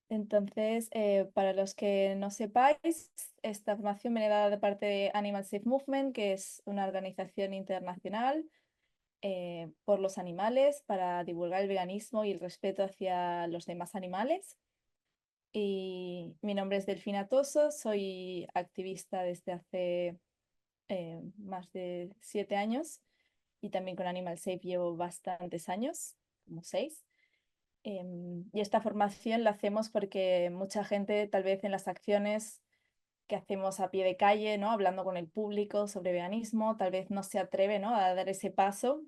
Entonces, para los que no sepáis, esta formación viene dada de parte de Animal Safe Movement, que es una organización internacional por los animales para divulgar el veganismo y el respeto hacia los demás animales. Y mi nombre es Delfina Toso, soy activista desde hace más de 7 años y también con Animal Safe llevo bastantes años, como 6. Y esta formación la hacemos porque mucha gente, tal vez en las acciones que hacemos a pie de calle, ¿no? Hablando con el público sobre veganismo, tal vez no se atreve, ¿no? a dar ese paso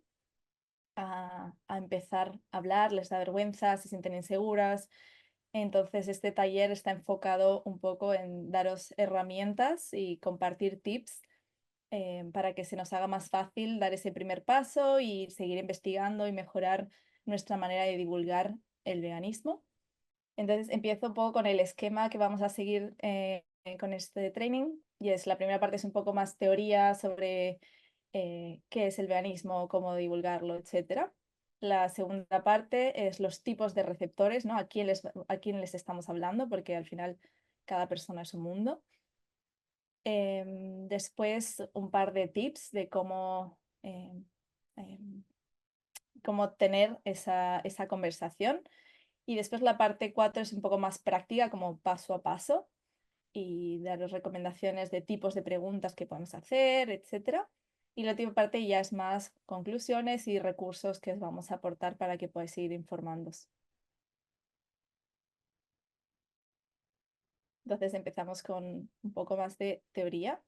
a empezar a hablar, les da vergüenza, se sienten inseguras. Entonces, este taller está enfocado un poco en daros herramientas y compartir tips para que se nos haga más fácil dar ese primer paso y seguir investigando y mejorar nuestra manera de divulgar el veganismo. Entonces empiezo un poco con el esquema que vamos a seguir con este training y es la primera parte es un poco más teoría sobre qué es el veganismo, cómo divulgarlo, etcétera. La segunda parte es los tipos de receptores, ¿no? A quién les estamos hablando, porque al final cada persona es un mundo. Después un par de tips de em, cómo tener esa conversación. Y después la parte 4 es un poco más práctica, como paso a paso, y daros recomendaciones de tipos de preguntas que podemos hacer, etcétera. Y la última parte ya es más conclusiones y recursos que os vamos a aportar para que podáis seguir informándoos. Entonces empezamos con un poco más de teoría.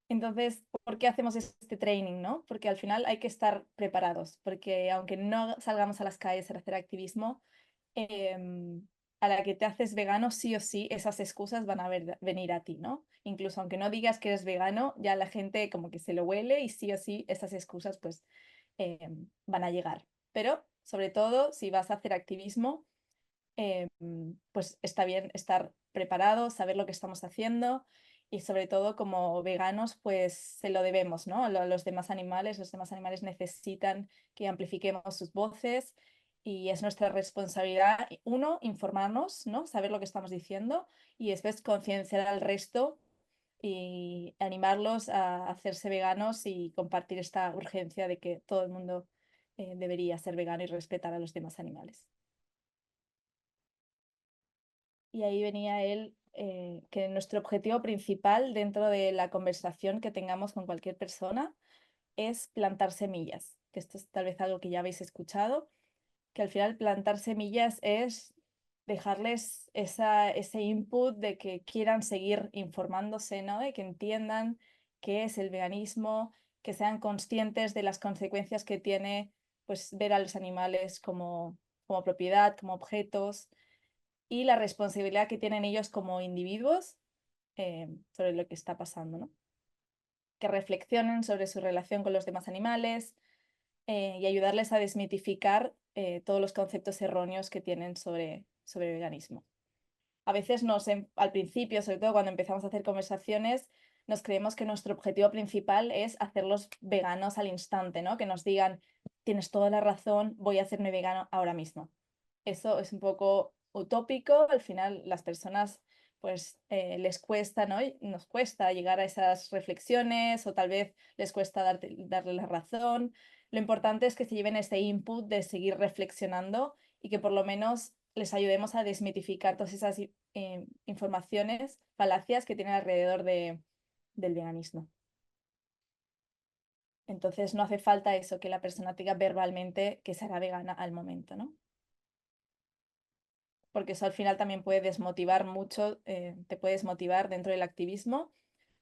Entonces, ¿por qué hacemos este training, no? Porque al final hay que estar preparados, porque aunque no salgamos a las calles a hacer activismo, em, a la que te haces vegano, sí o sí, esas excusas van a venir a ti, ¿no? Incluso aunque no digas que eres vegano, ya la gente como que se lo huele y sí o sí esas excusas pues van a llegar. Pero sobre todo, si vas a hacer activismo, pues está bien estar preparado, saber lo que estamos haciendo y sobre todo como veganos, pues se lo debemos, ¿no? A los demás animales, los demás animales necesitan que amplifiquemos sus voces y es nuestra responsabilidad, uno, informarnos, ¿no? Saber lo que estamos diciendo y después concienciar al resto y animarlos a hacerse veganos y compartir esta urgencia de que todo el mundo debería ser vegano y respetar a los demás animales. Y ahí venía él, que nuestro objetivo principal dentro de la conversación que tengamos con cualquier persona es plantar semillas, que esto es tal vez algo que ya habéis escuchado, que al final plantar semillas es dejarles ese input de que quieran seguir informándose, ¿no? De que entiendan qué es el veganismo, que sean conscientes de las consecuencias que tiene pues ver a los animales como propiedad, como objetos y la responsabilidad que tienen ellos como individuos sobre lo que está pasando, ¿no? Que reflexionen sobre su relación con los demás animales y ayudarles a desmitificar todos los conceptos erróneos que tienen sobre veganismo. A veces al principio, sobre todo cuando empezamos a hacer conversaciones, nos creemos que nuestro objetivo principal es hacerlos veganos al instante, ¿no? Que nos digan, tienes toda la razón, voy a hacerme vegano ahora mismo. Eso es un poco utópico, al final las personas pues les cuesta, ¿no? Y nos cuesta llegar a esas reflexiones o tal vez les cuesta darle la razón. Lo importante es que se lleven ese input de seguir reflexionando y que por lo menos les ayudemos a desmitificar todas esas informaciones, falacias que tienen alrededor del veganismo. Entonces no hace falta eso, que la persona diga verbalmente que será vegana al momento, ¿no? Porque eso al final también puede desmotivar mucho, te puede desmotivar dentro del activismo,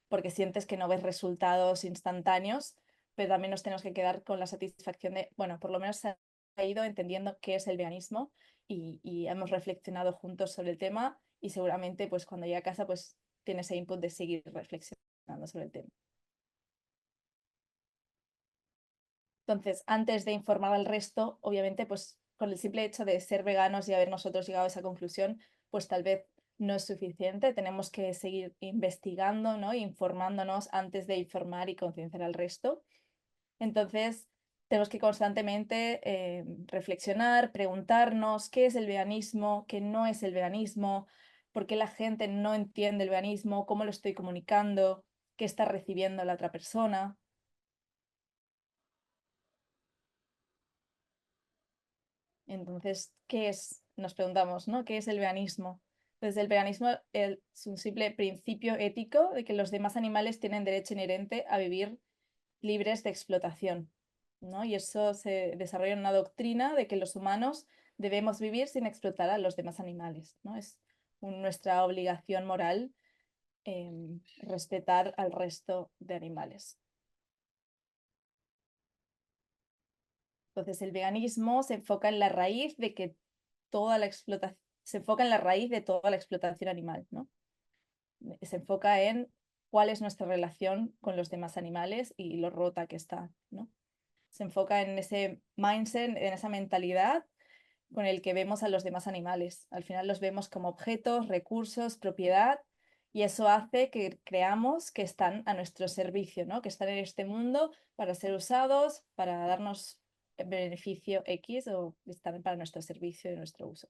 porque sientes que no ves resultados instantáneos, pero también nos tenemos que quedar con la satisfacción de, bueno, por lo menos se ha ido entendiendo qué es el veganismo y hemos reflexionado juntos sobre el tema y seguramente pues cuando llegue a casa pues tiene ese input de seguir reflexionando sobre el tema. Entonces, antes de informar al resto, obviamente, pues con el simple hecho de ser veganos y haber nosotros llegado a esa conclusión, pues tal vez no es suficiente. Tenemos que seguir investigando, ¿no? Informándonos antes de informar y concienciar al resto. Entonces, tenemos que constantemente reflexionar, preguntarnos qué es el veganismo, qué no es el veganismo, por qué la gente no entiende el veganismo, cómo lo estoy comunicando, qué está recibiendo la otra persona. Entonces, ¿qué es? Nos preguntamos, ¿no? ¿Qué es el veganismo? Entonces, el veganismo es un simple principio ético de que los demás animales tienen derecho inherente a vivir libres de explotación, ¿no? Y eso se desarrolla en una doctrina de que los humanos debemos vivir sin explotar a los demás animales, ¿no? Es nuestra obligación moral respetar al resto de animales. Entonces, el veganismo se enfoca en la raíz de que toda la explotación, se enfoca en la raíz de toda la explotación animal, ¿no? Se enfoca en cuál es nuestra relación con los demás animales y lo rota que está, ¿no? Se enfoca en ese mindset, en esa mentalidad con el que vemos a los demás animales. Al final los vemos como objetos, recursos, propiedad, y eso hace que creamos que están a nuestro servicio, ¿no? Que están en este mundo para ser usados, para darnos beneficio X o están para nuestro servicio y nuestro uso.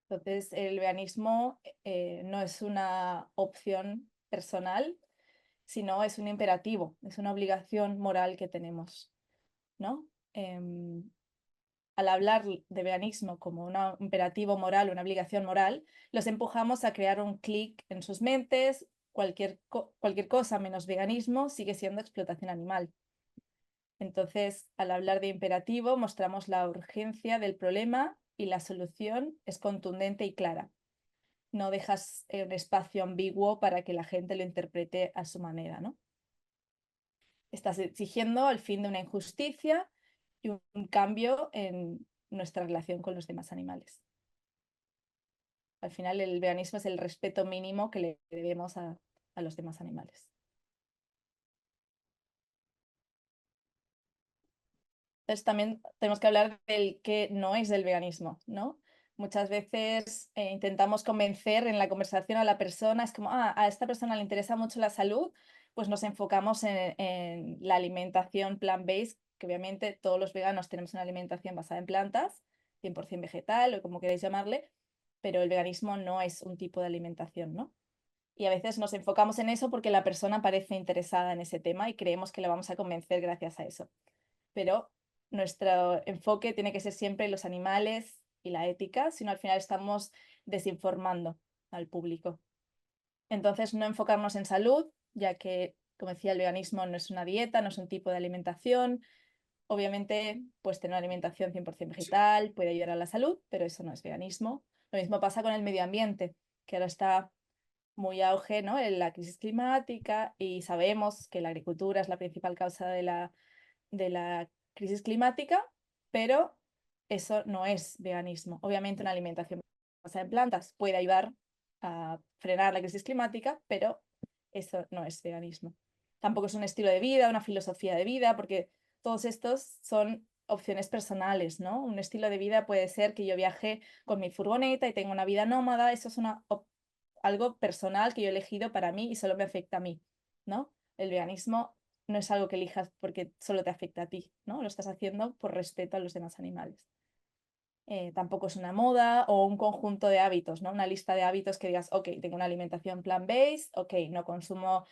Entonces, el veganismo no es una opción personal, sino es un imperativo, es una obligación moral que tenemos, ¿no? Al hablar de veganismo como un imperativo moral, una obligación moral, los empujamos a crear un clic en sus mentes, cualquier cosa menos veganismo sigue siendo explotación animal. Entonces, al hablar de imperativo, mostramos la urgencia del problema y la solución es contundente y clara. No dejas un espacio ambiguo para que la gente lo interprete a su manera, ¿no? Estás exigiendo el fin de una injusticia y un cambio en nuestra relación con los demás animales. Al final, el veganismo es el respeto mínimo que le debemos a los demás animales. Entonces, también tenemos que hablar del que no es del veganismo, ¿no? Muchas veces intentamos convencer en la conversación a la persona, es como, a esta persona le interesa mucho la salud, pues nos enfocamos en la alimentación plant-based, que obviamente todos los veganos tenemos una alimentación basada en plantas, 100% vegetal o como queréis llamarle, pero el veganismo no es un tipo de alimentación, ¿no? Y a veces nos enfocamos en eso porque la persona parece interesada en ese tema y creemos que la vamos a convencer gracias a eso. Pero nuestro enfoque tiene que ser siempre los animales y la ética, sino al final estamos desinformando al público. Entonces, no enfocarnos en salud, ya que, como decía, el veganismo no es una dieta, no es un tipo de alimentación. Obviamente, pues tener una alimentación 100% vegetal puede ayudar a la salud, pero eso no es veganismo. Lo mismo pasa con el medio ambiente, que ahora está muy auge, ¿no? En la crisis climática y sabemos que la agricultura es la principal causa de la crisis climática, pero eso no es veganismo. Obviamente una alimentación basada en plantas puede ayudar a frenar la crisis climática, pero eso no es veganismo. Tampoco es un estilo de vida, una filosofía de vida, porque todos estos son opciones personales, ¿no? Un estilo de vida puede ser que yo viaje con mi furgoneta y tenga una vida nómada, eso es algo personal que yo he elegido para mí y solo me afecta a mí, ¿no? El veganismo no es algo que elijas porque solo te afecta a ti, ¿no? Lo estás haciendo por respeto a los demás animales. Tampoco es una moda o un conjunto de hábitos, ¿no? Una lista de hábitos que digas, ok, tengo una alimentación plant-based, ok, no consumo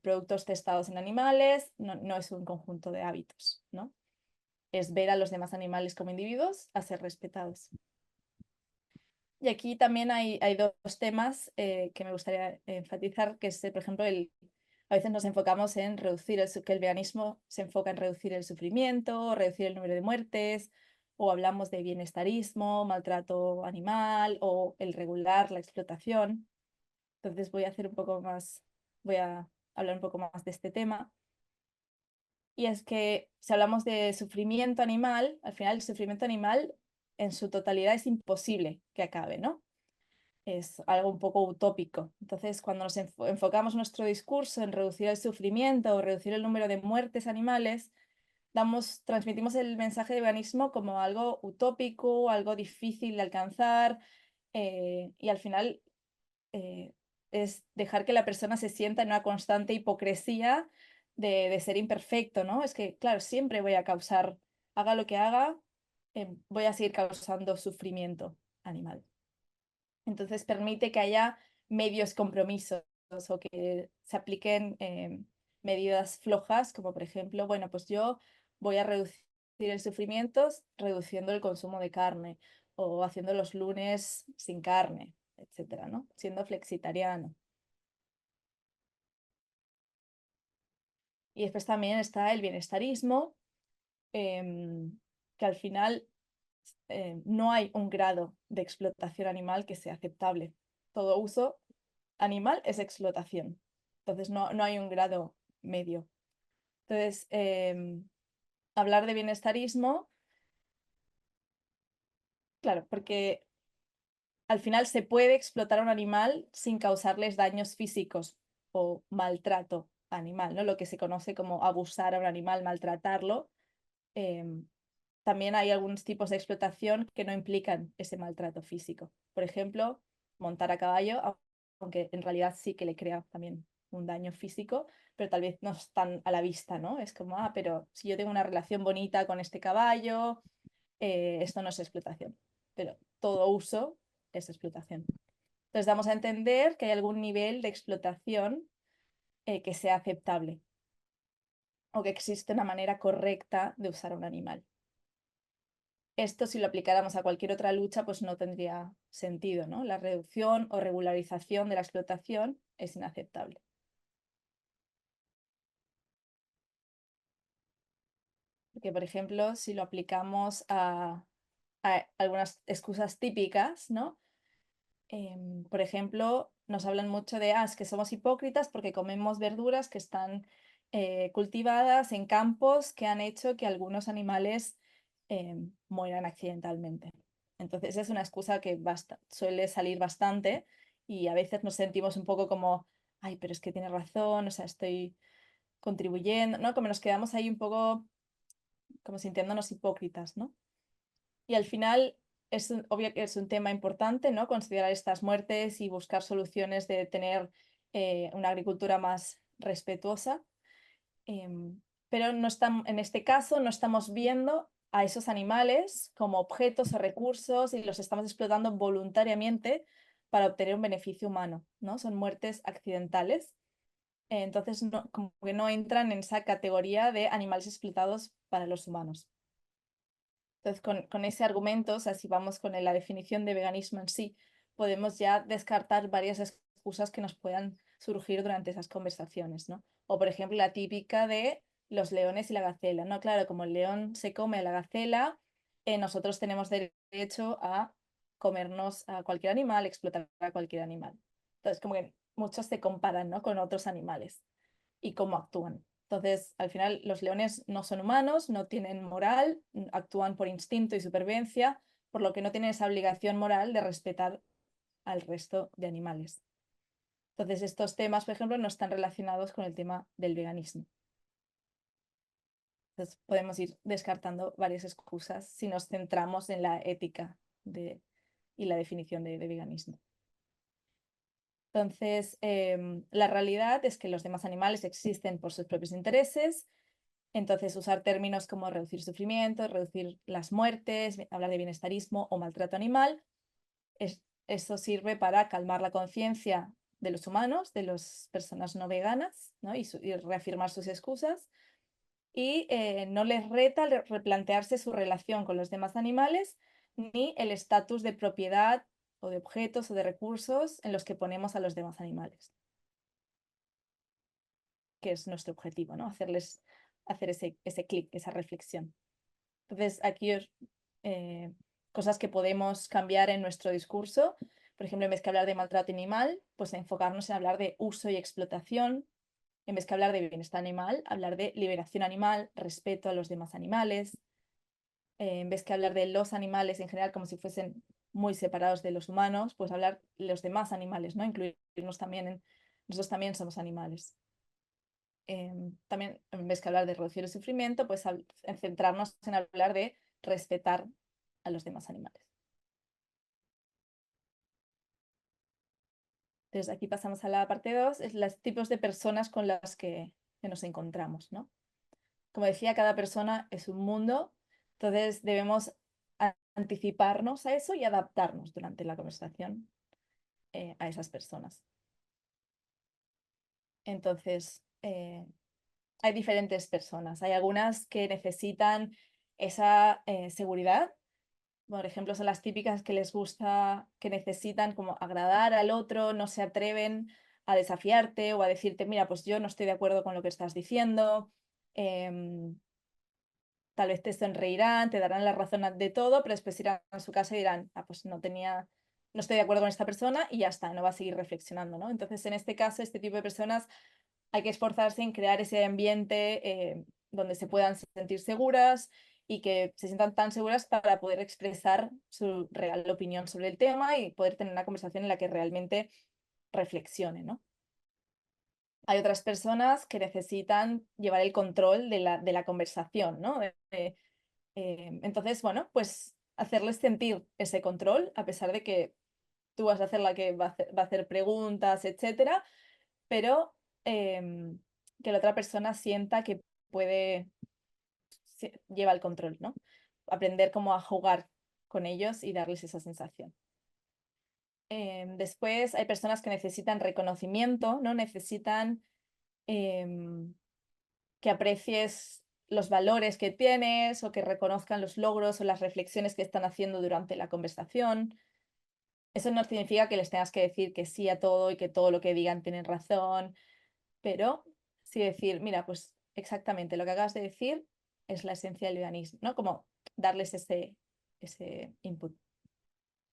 productos testados en animales, no, no es un conjunto de hábitos, ¿no? Es ver a los demás animales como individuos a ser respetados. Y aquí también hay dos temas que me gustaría enfatizar, que es, por ejemplo, a veces nos enfocamos en reducir, que el veganismo se enfoca en reducir el sufrimiento, reducir el número de muertes, o hablamos de bienestarismo, maltrato animal, o el regular la explotación. Entonces voy a hablar un poco más de este tema. Y es que si hablamos de sufrimiento animal, al final el sufrimiento animal en su totalidad es imposible que acabe, ¿no? Es algo un poco utópico. Entonces, cuando nos enfocamos nuestro discurso en reducir el sufrimiento o reducir el número de muertes animales, transmitimos el mensaje de veganismo como algo utópico, algo difícil de alcanzar, y al final es dejar que la persona se sienta en una constante hipocresía de ser imperfecto, ¿no? Es que, claro, siempre voy a causar, haga lo que haga, voy a seguir causando sufrimiento animal. Entonces permite que haya medios compromisos o que se apliquen medidas flojas, como por ejemplo, bueno, pues yo voy a reducir el sufrimiento reduciendo el consumo de carne o haciendo los lunes sin carne, etcétera, ¿no? Siendo flexitariano. Y después también está el bienestarismo, que al final no hay un grado de explotación animal que sea aceptable. Todo uso animal es explotación. Entonces no hay un grado medio. Entonces, hablar de bienestarismo, claro, porque al final se puede explotar a un animal sin causarles daños físicos o maltrato animal, ¿no? Lo que se conoce como abusar a un animal, maltratarlo. em, También hay algunos tipos de explotación que no implican ese maltrato físico. Por ejemplo, montar a caballo, aunque en realidad sí que le crea también un daño físico, pero tal vez no es tan a la vista, ¿no? Es como, pero si yo tengo una relación bonita con este caballo, esto no es explotación, pero todo uso es explotación. Entonces damos a entender que hay algún nivel de explotación que sea aceptable o que existe una manera correcta de usar un animal. Esto, si lo aplicáramos a cualquier otra lucha, pues no tendría sentido, ¿no? La reducción o regularización de la explotación es inaceptable. Porque, por ejemplo, si lo aplicamos a algunas excusas típicas, ¿no? Por ejemplo, nos hablan mucho de, es que somos hipócritas porque comemos verduras que están cultivadas en campos que han hecho que algunos animales mueran accidentalmente. Entonces es una excusa que suele salir bastante y a veces nos sentimos un poco como, ay, pero es que tiene razón, o sea, estoy contribuyendo, ¿no? Como nos quedamos ahí un poco como sintiéndonos hipócritas, ¿no? Y al final obvio que es un tema importante, ¿no? Considerar estas muertes y buscar soluciones de tener una agricultura más respetuosa. Pero no en este caso no estamos viendo a esos animales como objetos o recursos y los estamos explotando voluntariamente para obtener un beneficio humano, ¿no? Son muertes accidentales. Entonces, como que no entran en esa categoría de animales explotados para los humanos. Entonces, con ese argumento, o sea, si vamos con la definición de veganismo en sí, podemos ya descartar varias excusas que nos puedan surgir durante esas conversaciones, ¿no? O, por ejemplo, la típica de los leones y la gacela, ¿no? Claro, como el león se come a la gacela, nosotros tenemos derecho a comernos a cualquier animal, explotar a cualquier animal. Entonces, como que muchos se comparan, ¿no? Con otros animales y cómo actúan. Entonces, al final, los leones no son humanos, no tienen moral, actúan por instinto y supervivencia, por lo que no tienen esa obligación moral de respetar al resto de animales. Entonces, estos temas, por ejemplo, no están relacionados con el tema del veganismo. Entonces, podemos ir descartando varias excusas si nos centramos en la ética y la definición de veganismo. Entonces, la realidad es que los demás animales existen por sus propios intereses. Entonces, usar términos como reducir sufrimiento, reducir las muertes, hablar de bienestarismo o maltrato animal, eso sirve para calmar la conciencia de los humanos, de las personas no veganas, ¿no? Y reafirmar sus excusas. Y no les reta replantearse su relación con los demás animales ni el estatus de propiedad o de objetos o de recursos en los que ponemos a los demás animales, que es nuestro objetivo, ¿no? Hacer ese clic, esa reflexión. Entonces, aquí eh, cosas que podemos cambiar en nuestro discurso. Por ejemplo, en vez que hablar de maltrato animal, pues enfocarnos en hablar de uso y explotación. En vez que hablar de bienestar animal, hablar de liberación animal, respeto a los demás animales. En vez que hablar de los animales en general como si fuesen muy separados de los humanos, pues hablar de los demás animales, ¿no? Incluirnos también nosotros también somos animales. También, en vez que hablar de reducir el sufrimiento, pues centrarnos en hablar de respetar a los demás animales. Entonces aquí pasamos a la parte 2, es los tipos de personas con las que nos encontramos, ¿no? Como decía, cada persona es un mundo, entonces debemos anticiparnos a eso y adaptarnos durante la conversación a esas personas. Entonces, hay diferentes personas. Hay algunas que necesitan esa seguridad. Por ejemplo, son las típicas que les gusta, que necesitan como agradar al otro, no se atreven a desafiarte o a decirte, mira, pues yo no estoy de acuerdo con lo que estás diciendo. Em, Tal vez te sonreirán, te darán la razón de todo, pero después irán a su casa y dirán, ah, pues no estoy de acuerdo con esta persona y ya está, no va a seguir reflexionando, ¿no? Entonces, en este caso, este tipo de personas hay que esforzarse en crear ese ambiente donde se puedan sentir seguras y que se sientan tan seguras para poder expresar su real opinión sobre el tema y poder tener una conversación en la que realmente reflexione, ¿no? Hay otras personas que necesitan llevar el control de la conversación, ¿no? Entonces, bueno, pues hacerles sentir ese control, a pesar de que tú vas a ser la que va a hacer preguntas, etcétera, pero que la otra persona sienta que puede, lleva el control, ¿no? Aprender cómo a jugar con ellos y darles esa sensación. Después hay personas que necesitan reconocimiento, ¿no? Necesitan em, que aprecies los valores que tienes o que reconozcan los logros o las reflexiones que están haciendo durante la conversación. Eso no significa que les tengas que decir que sí a todo y que todo lo que digan tienen razón, pero sí decir, mira, pues exactamente lo que acabas de decir es la esencia del veganismo, ¿no? Como darles ese input.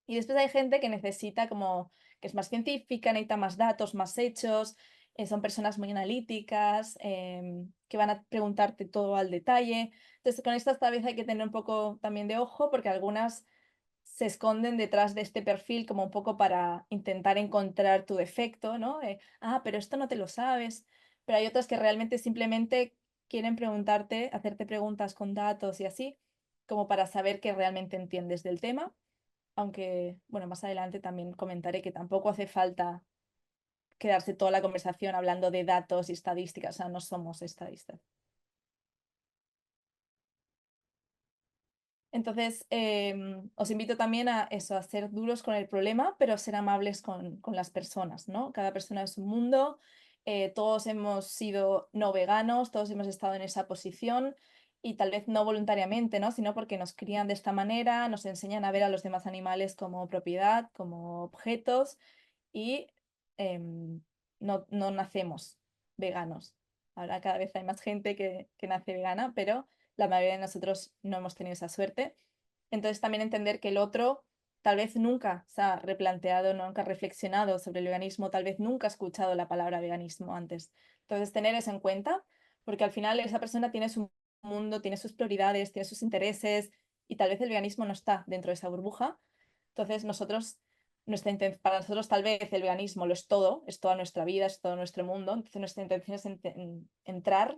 Y después hay gente que necesita como, que es más científica, necesita más datos, más hechos, son personas muy analíticas, que van a preguntarte todo al detalle. Entonces, con estas tal vez hay que tener un poco también de ojo porque algunas se esconden detrás de este perfil como un poco para intentar encontrar tu defecto, ¿no? Pero esto no te lo sabes. Pero hay otras que realmente simplemente quieren preguntarte, hacerte preguntas con datos y así, como para saber que realmente entiendes del tema, aunque, bueno, más adelante también comentaré que tampoco hace falta quedarse toda la conversación hablando de datos y estadísticas, o sea, no somos estadistas. Entonces, os invito también a eso, a ser duros con el problema, pero ser amables con las personas, ¿no? Cada persona es un mundo, todos hemos sido no veganos, todos hemos estado en esa posición y tal vez no voluntariamente, ¿no? Sino porque nos crían de esta manera, nos enseñan a ver a los demás animales como propiedad, como objetos y em, no nacemos veganos. Ahora cada vez hay más gente que nace vegana, pero la mayoría de nosotros no hemos tenido esa suerte. Entonces también entender que el otro tal vez nunca se ha replanteado, nunca ha reflexionado sobre el veganismo, tal vez nunca ha escuchado la palabra veganismo antes. Entonces tener eso en cuenta, porque al final esa persona tiene su mundo, tiene sus prioridades, tiene sus intereses y tal vez el veganismo no está dentro de esa burbuja. Entonces para nosotros tal vez el veganismo lo es toda nuestra vida, es todo nuestro mundo. Entonces nuestra intención es entrar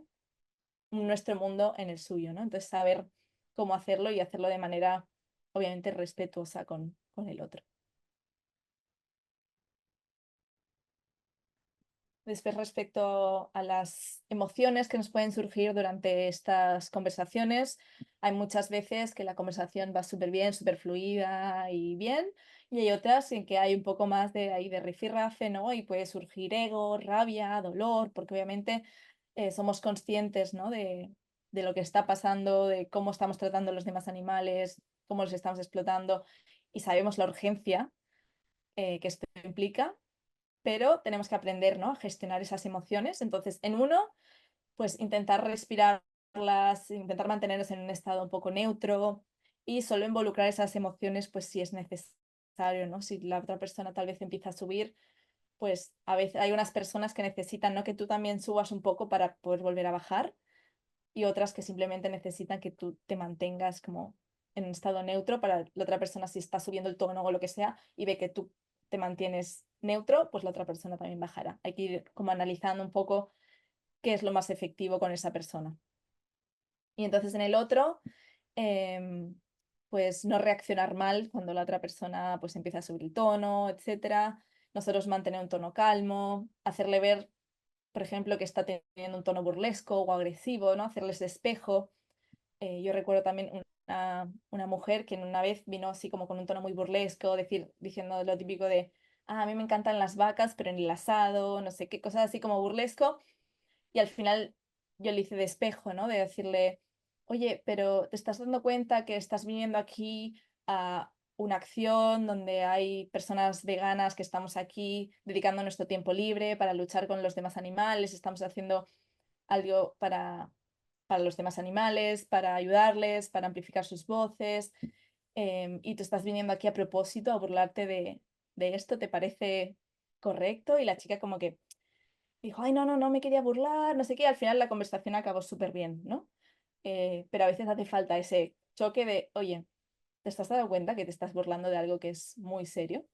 nuestro mundo en el suyo, ¿no? Entonces saber cómo hacerlo y hacerlo de manera obviamente respetuosa con el otro. Después, respecto a las emociones que nos pueden surgir durante estas conversaciones, hay muchas veces que la conversación va súper bien, súper fluida y bien, y hay otras en que hay un poco más de, ahí de rifirrafe, ¿no? Y puede surgir ego, rabia, dolor, porque obviamente somos conscientes, ¿no? De lo que está pasando, de cómo estamos tratando a los demás animales, cómo los estamos explotando, y sabemos la urgencia que esto implica, pero tenemos que aprender, ¿no? A gestionar esas emociones. Entonces, en uno, pues intentar respirarlas, intentar mantenernos en un estado un poco neutro y solo involucrar esas emociones, pues si es necesario, ¿no? Si la otra persona tal vez empieza a subir, pues a veces hay unas personas que necesitan, ¿no? Que tú también subas un poco para poder volver a bajar y otras que simplemente necesitan que tú te mantengas como en un estado neutro para la otra persona si está subiendo el tono o lo que sea y ve que tú te mantienes neutro, pues la otra persona también bajará. Hay que ir como analizando un poco qué es lo más efectivo con esa persona. Y entonces en el otro, pues no reaccionar mal cuando la otra persona pues empieza a subir el tono, etcétera. nosotros mantener un tono calmo, hacerle ver, por ejemplo, que está teniendo un tono burlesco o agresivo, ¿no? Hacerles de espejo. Yo recuerdo también una mujer que una vez vino así como con un tono muy burlesco, diciendo lo típico de, a mí me encantan las vacas, pero en el asado, no sé qué, cosas así como burlesco. Y al final yo le hice de espejo, ¿no? De decirle, oye, pero ¿te estás dando cuenta que estás viniendo aquí a una acción donde hay personas veganas que estamos aquí dedicando nuestro tiempo libre para luchar con los demás animales? Estamos haciendo algo para los demás animales, para ayudarles, para amplificar sus voces. Y tú estás viniendo aquí a propósito a burlarte de esto, ¿te parece correcto? Y la chica como que dijo, ay, no, no, no me quería burlar, no sé qué, al final la conversación acabó súper bien, ¿no? Pero a veces hace falta ese choque de, oye, ¿te estás dando cuenta que te estás burlando de algo que es muy serio?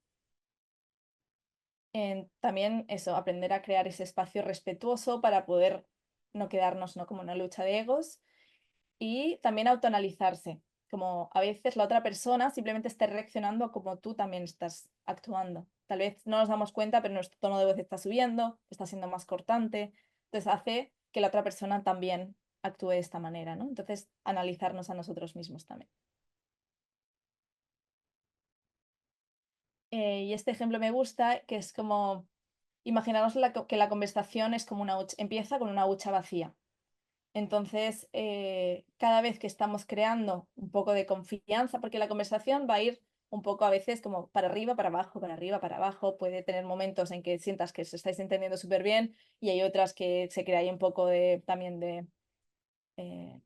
También eso, aprender a crear ese espacio respetuoso para poder no quedarnos, ¿no? Como una lucha de egos y también autoanalizarse, como a veces la otra persona simplemente está reaccionando como tú también estás actuando. Tal vez no nos damos cuenta, pero nuestro tono de voz está subiendo, está siendo más cortante, entonces hace que la otra persona también actúe de esta manera, ¿no? Entonces, analizarnos a nosotros mismos también. Y este ejemplo me gusta, que es como, imaginaros que la conversación es como empieza con una hucha vacía. Entonces, cada vez que estamos creando un poco de confianza, porque la conversación va a ir un poco a veces como para arriba, para abajo, para arriba, para abajo, puede tener momentos en que sientas que se estáis entendiendo súper bien y hay otras que se crea ahí un poco también eh,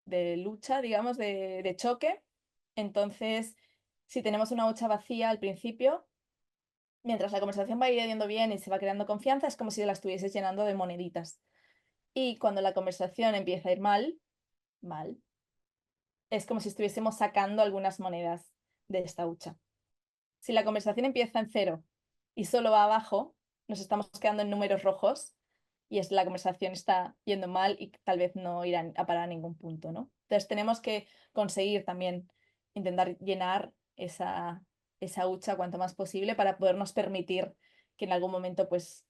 de lucha, digamos, de choque. Entonces, si tenemos una hucha vacía al principio, mientras la conversación va yendo bien y se va creando confianza, es como si la estuvieses llenando de moneditas. Y cuando la conversación empieza a ir mal, es como si estuviésemos sacando algunas monedas de esta hucha. Si la conversación empieza en cero y solo va abajo, nos estamos quedando en números rojos y la conversación está yendo mal y tal vez no irá a parar a ningún punto, ¿no? Entonces tenemos que conseguir también intentar llenar esa hucha cuanto más posible para podernos permitir que en algún momento pues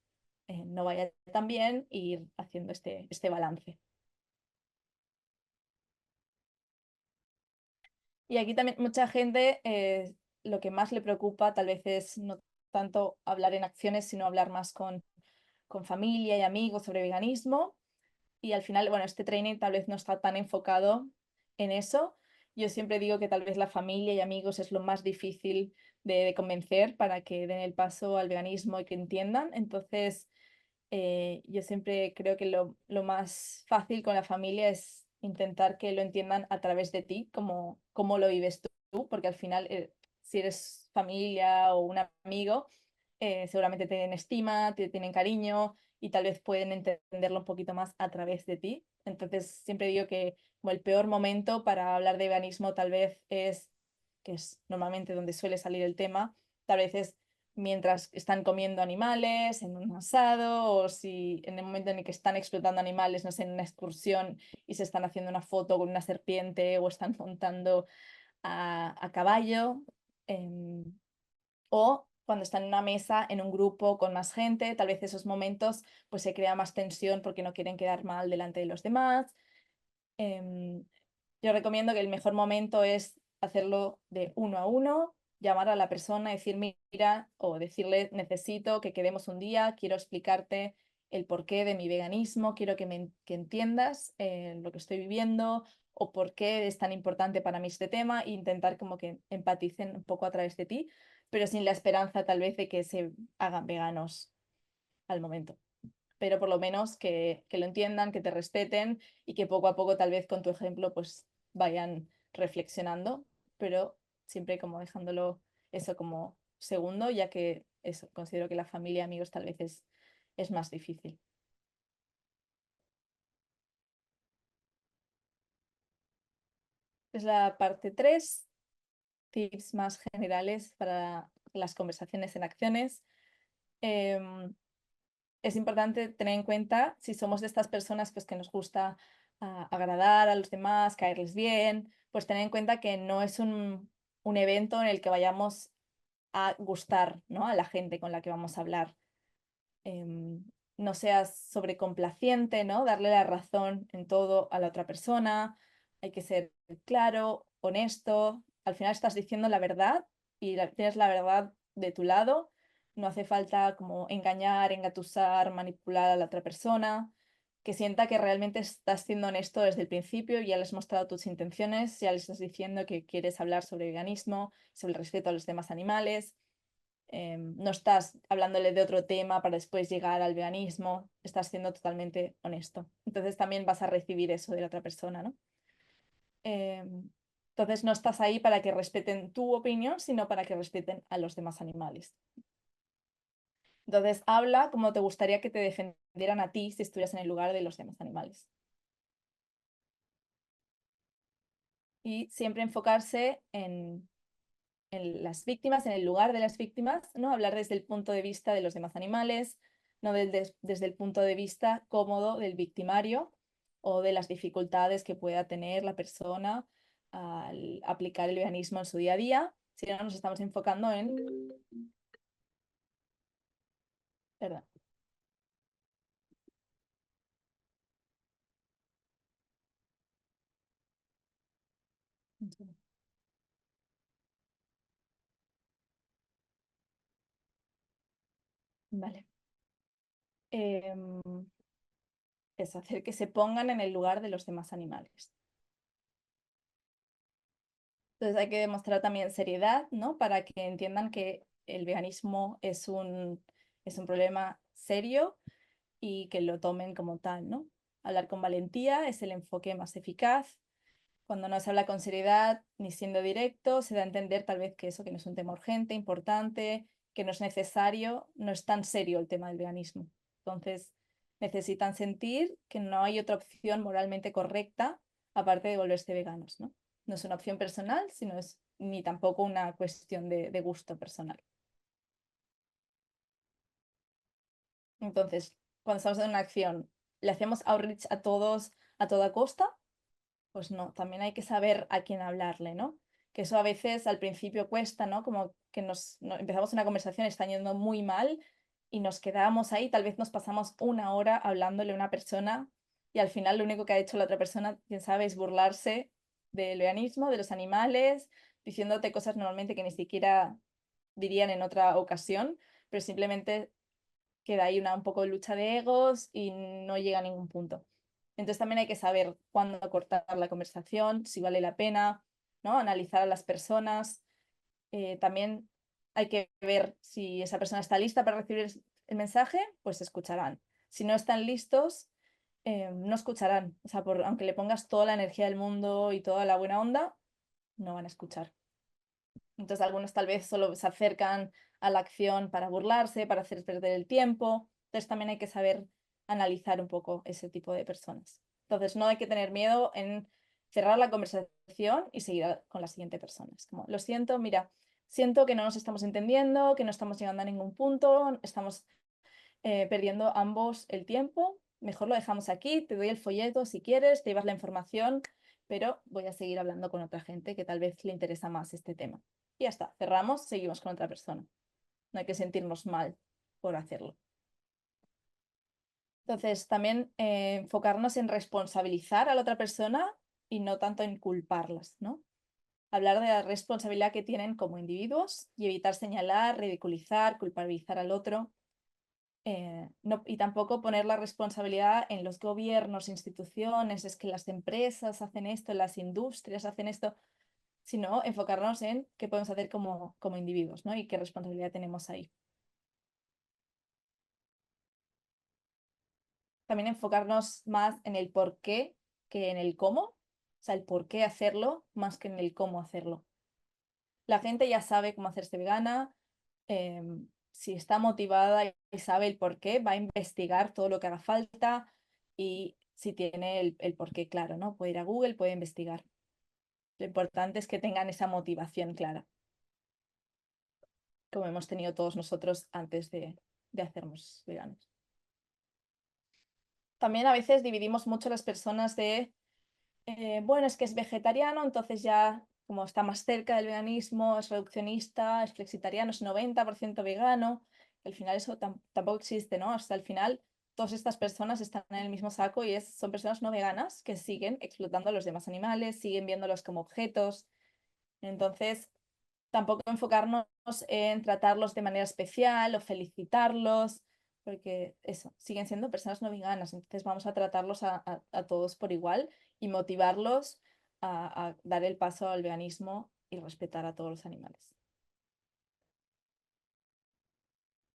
no vaya tan bien e ir haciendo este balance. Y aquí también mucha gente lo que más le preocupa tal vez es no tanto hablar en acciones, sino hablar más con familia y amigos sobre veganismo. Y al final, bueno, este training tal vez no está tan enfocado en eso. Yo siempre digo que tal vez la familia y amigos es lo más difícil de convencer para que den el paso al veganismo y que entiendan. Entonces, yo siempre creo que lo más fácil con la familia es intentar que lo entiendan a través de ti, como cómo lo vives tú, porque al final, si eres familia o un amigo, seguramente te tienen estima, te tienen cariño y tal vez pueden entenderlo un poquito más a través de ti. Entonces, siempre digo que como el peor momento para hablar de veganismo tal vez es, que es normalmente donde suele salir el tema, tal vez es mientras están comiendo animales en un asado o si en el momento en el que están explotando animales, no sé, en una excursión y se están haciendo una foto con una serpiente o están montando a caballo. em, o cuando están en una mesa, en un grupo con más gente, tal vez esos momentos pues se crea más tensión porque no quieren quedar mal delante de los demás. Em, yo recomiendo que el mejor momento es hacerlo de uno a uno, llamar a la persona, decir, mira, o decirle, necesito que quedemos un día, quiero explicarte el porqué de mi veganismo, quiero que entiendas lo que estoy viviendo o por qué es tan importante para mí este tema e intentar como que empaticen un poco a través de ti, pero sin la esperanza tal vez de que se hagan veganos al momento, pero por lo menos que lo entiendan, que te respeten y que poco a poco tal vez con tu ejemplo pues vayan reflexionando, pero siempre como dejándolo eso como segundo, ya que eso, considero que la familia, amigos tal vez es más difícil. Es la parte 3, tips más generales para las conversaciones en acciones. Em, es importante tener en cuenta si somos de estas personas pues, que nos gusta agradar a los demás, caerles bien, pues tener en cuenta que no es un evento en el que vayamos a gustar, ¿no? A la gente con la que vamos a hablar. No seas sobrecomplaciente, ¿no? Darle la razón en todo a la otra persona. Hay que ser claro, honesto. Al final estás diciendo la verdad y tienes la verdad de tu lado. No hace falta como engañar, engatusar, manipular a la otra persona. Que sienta que realmente estás siendo honesto desde el principio, ya les has mostrado tus intenciones, ya les estás diciendo que quieres hablar sobre veganismo, sobre el respeto a los demás animales. No estás hablándole de otro tema para después llegar al veganismo, estás siendo totalmente honesto. Entonces también vas a recibir eso de la otra persona, ¿no? Entonces no estás ahí para que respeten tu opinión, sino para que respeten a los demás animales. Entonces habla como te gustaría que te defendieran a ti si estuvieras en el lugar de los demás animales. Y siempre enfocarse en las víctimas, en el lugar de las víctimas, ¿no? Hablar desde el punto de vista de los demás animales, no desde el punto de vista cómodo del victimario o de las dificultades que pueda tener la persona al aplicar el veganismo en su día a día, sino nos estamos enfocando en... Perdón. Vale. Em, es hacer que se pongan en el lugar de los demás animales. Entonces hay que demostrar también seriedad, ¿no? Para que entiendan que el veganismo es un problema serio y que lo tomen como tal, ¿no? Hablar con valentía es el enfoque más eficaz. Cuando no se habla con seriedad ni siendo directo, se da a entender tal vez que eso, que no es un tema urgente, importante, que no es necesario, no es tan serio el tema del veganismo. Entonces, necesitan sentir que no hay otra opción moralmente correcta aparte de volverse veganos, ¿no? No es una opción personal, sino es ni tampoco una cuestión de gusto personal. Entonces, cuando estamos en una acción, ¿le hacemos outreach a todos a toda costa? Pues no, también hay que saber a quién hablarle, ¿no? Que eso a veces al principio cuesta, ¿no? Como que empezamos una conversación, está yendo muy mal y nos quedamos ahí, tal vez nos pasamos una hora hablándole a una persona y al final lo único que ha hecho la otra persona, quién sabe, es burlarse del veganismo, de los animales, diciéndote cosas normalmente que ni siquiera dirían en otra ocasión, pero simplemente queda ahí un poco de lucha de egos y no llega a ningún punto. Entonces también hay que saber cuándo cortar la conversación, si vale la pena, ¿no? Analizar a las personas. También hay que ver si esa persona está lista para recibir el mensaje, pues escucharán. Si no están listos, no escucharán. O sea, aunque le pongas toda la energía del mundo y toda la buena onda, no van a escuchar. Entonces algunos tal vez solo se acercan a la acción para burlarse, para hacer perder el tiempo. Entonces también hay que saber analizar un poco ese tipo de personas. Entonces no hay que tener miedo en cerrar la conversación y seguir con la siguiente persona. Es como, lo siento, mira, siento que no nos estamos entendiendo, que no estamos llegando a ningún punto, estamos perdiendo ambos el tiempo. Mejor lo dejamos aquí, te doy el folleto si quieres, te llevas la información, pero voy a seguir hablando con otra gente que tal vez le interesa más este tema. Y ya está, cerramos, seguimos con otra persona. No hay que sentirnos mal por hacerlo. Entonces, también enfocarnos en responsabilizar a la otra persona y no tanto en culparlas, ¿no? Hablar de la responsabilidad que tienen como individuos y evitar señalar, ridiculizar, culpabilizar al otro. Y tampoco poner la responsabilidad en los gobiernos, instituciones, es que las empresas hacen esto, las industrias hacen esto, sino enfocarnos en qué podemos hacer como individuos, ¿no? Y qué responsabilidad tenemos ahí. También enfocarnos más en el por qué que en el cómo, o sea, el por qué hacerlo más que en el cómo hacerlo. La gente ya sabe cómo hacerse vegana, si está motivada y sabe el por qué, va a investigar todo lo que haga falta y si tiene el por qué claro, ¿no? Puede ir a Google, puede investigar. Lo importante es que tengan esa motivación clara, como hemos tenido todos nosotros antes de hacernos veganos. También a veces dividimos mucho las personas de, bueno, es que es vegetariano, entonces ya como está más cerca del veganismo, es reduccionista, es flexitariano, es 90% vegano. Al final eso tampoco existe, ¿no? Hasta el final todas estas personas están en el mismo saco y son personas no veganas que siguen explotando a los demás animales, siguen viéndolos como objetos. Entonces, tampoco enfocarnos en tratarlos de manera especial o felicitarlos, porque eso, siguen siendo personas no veganas, entonces vamos a tratarlos a todos por igual y motivarlos a dar el paso al veganismo y respetar a todos los animales.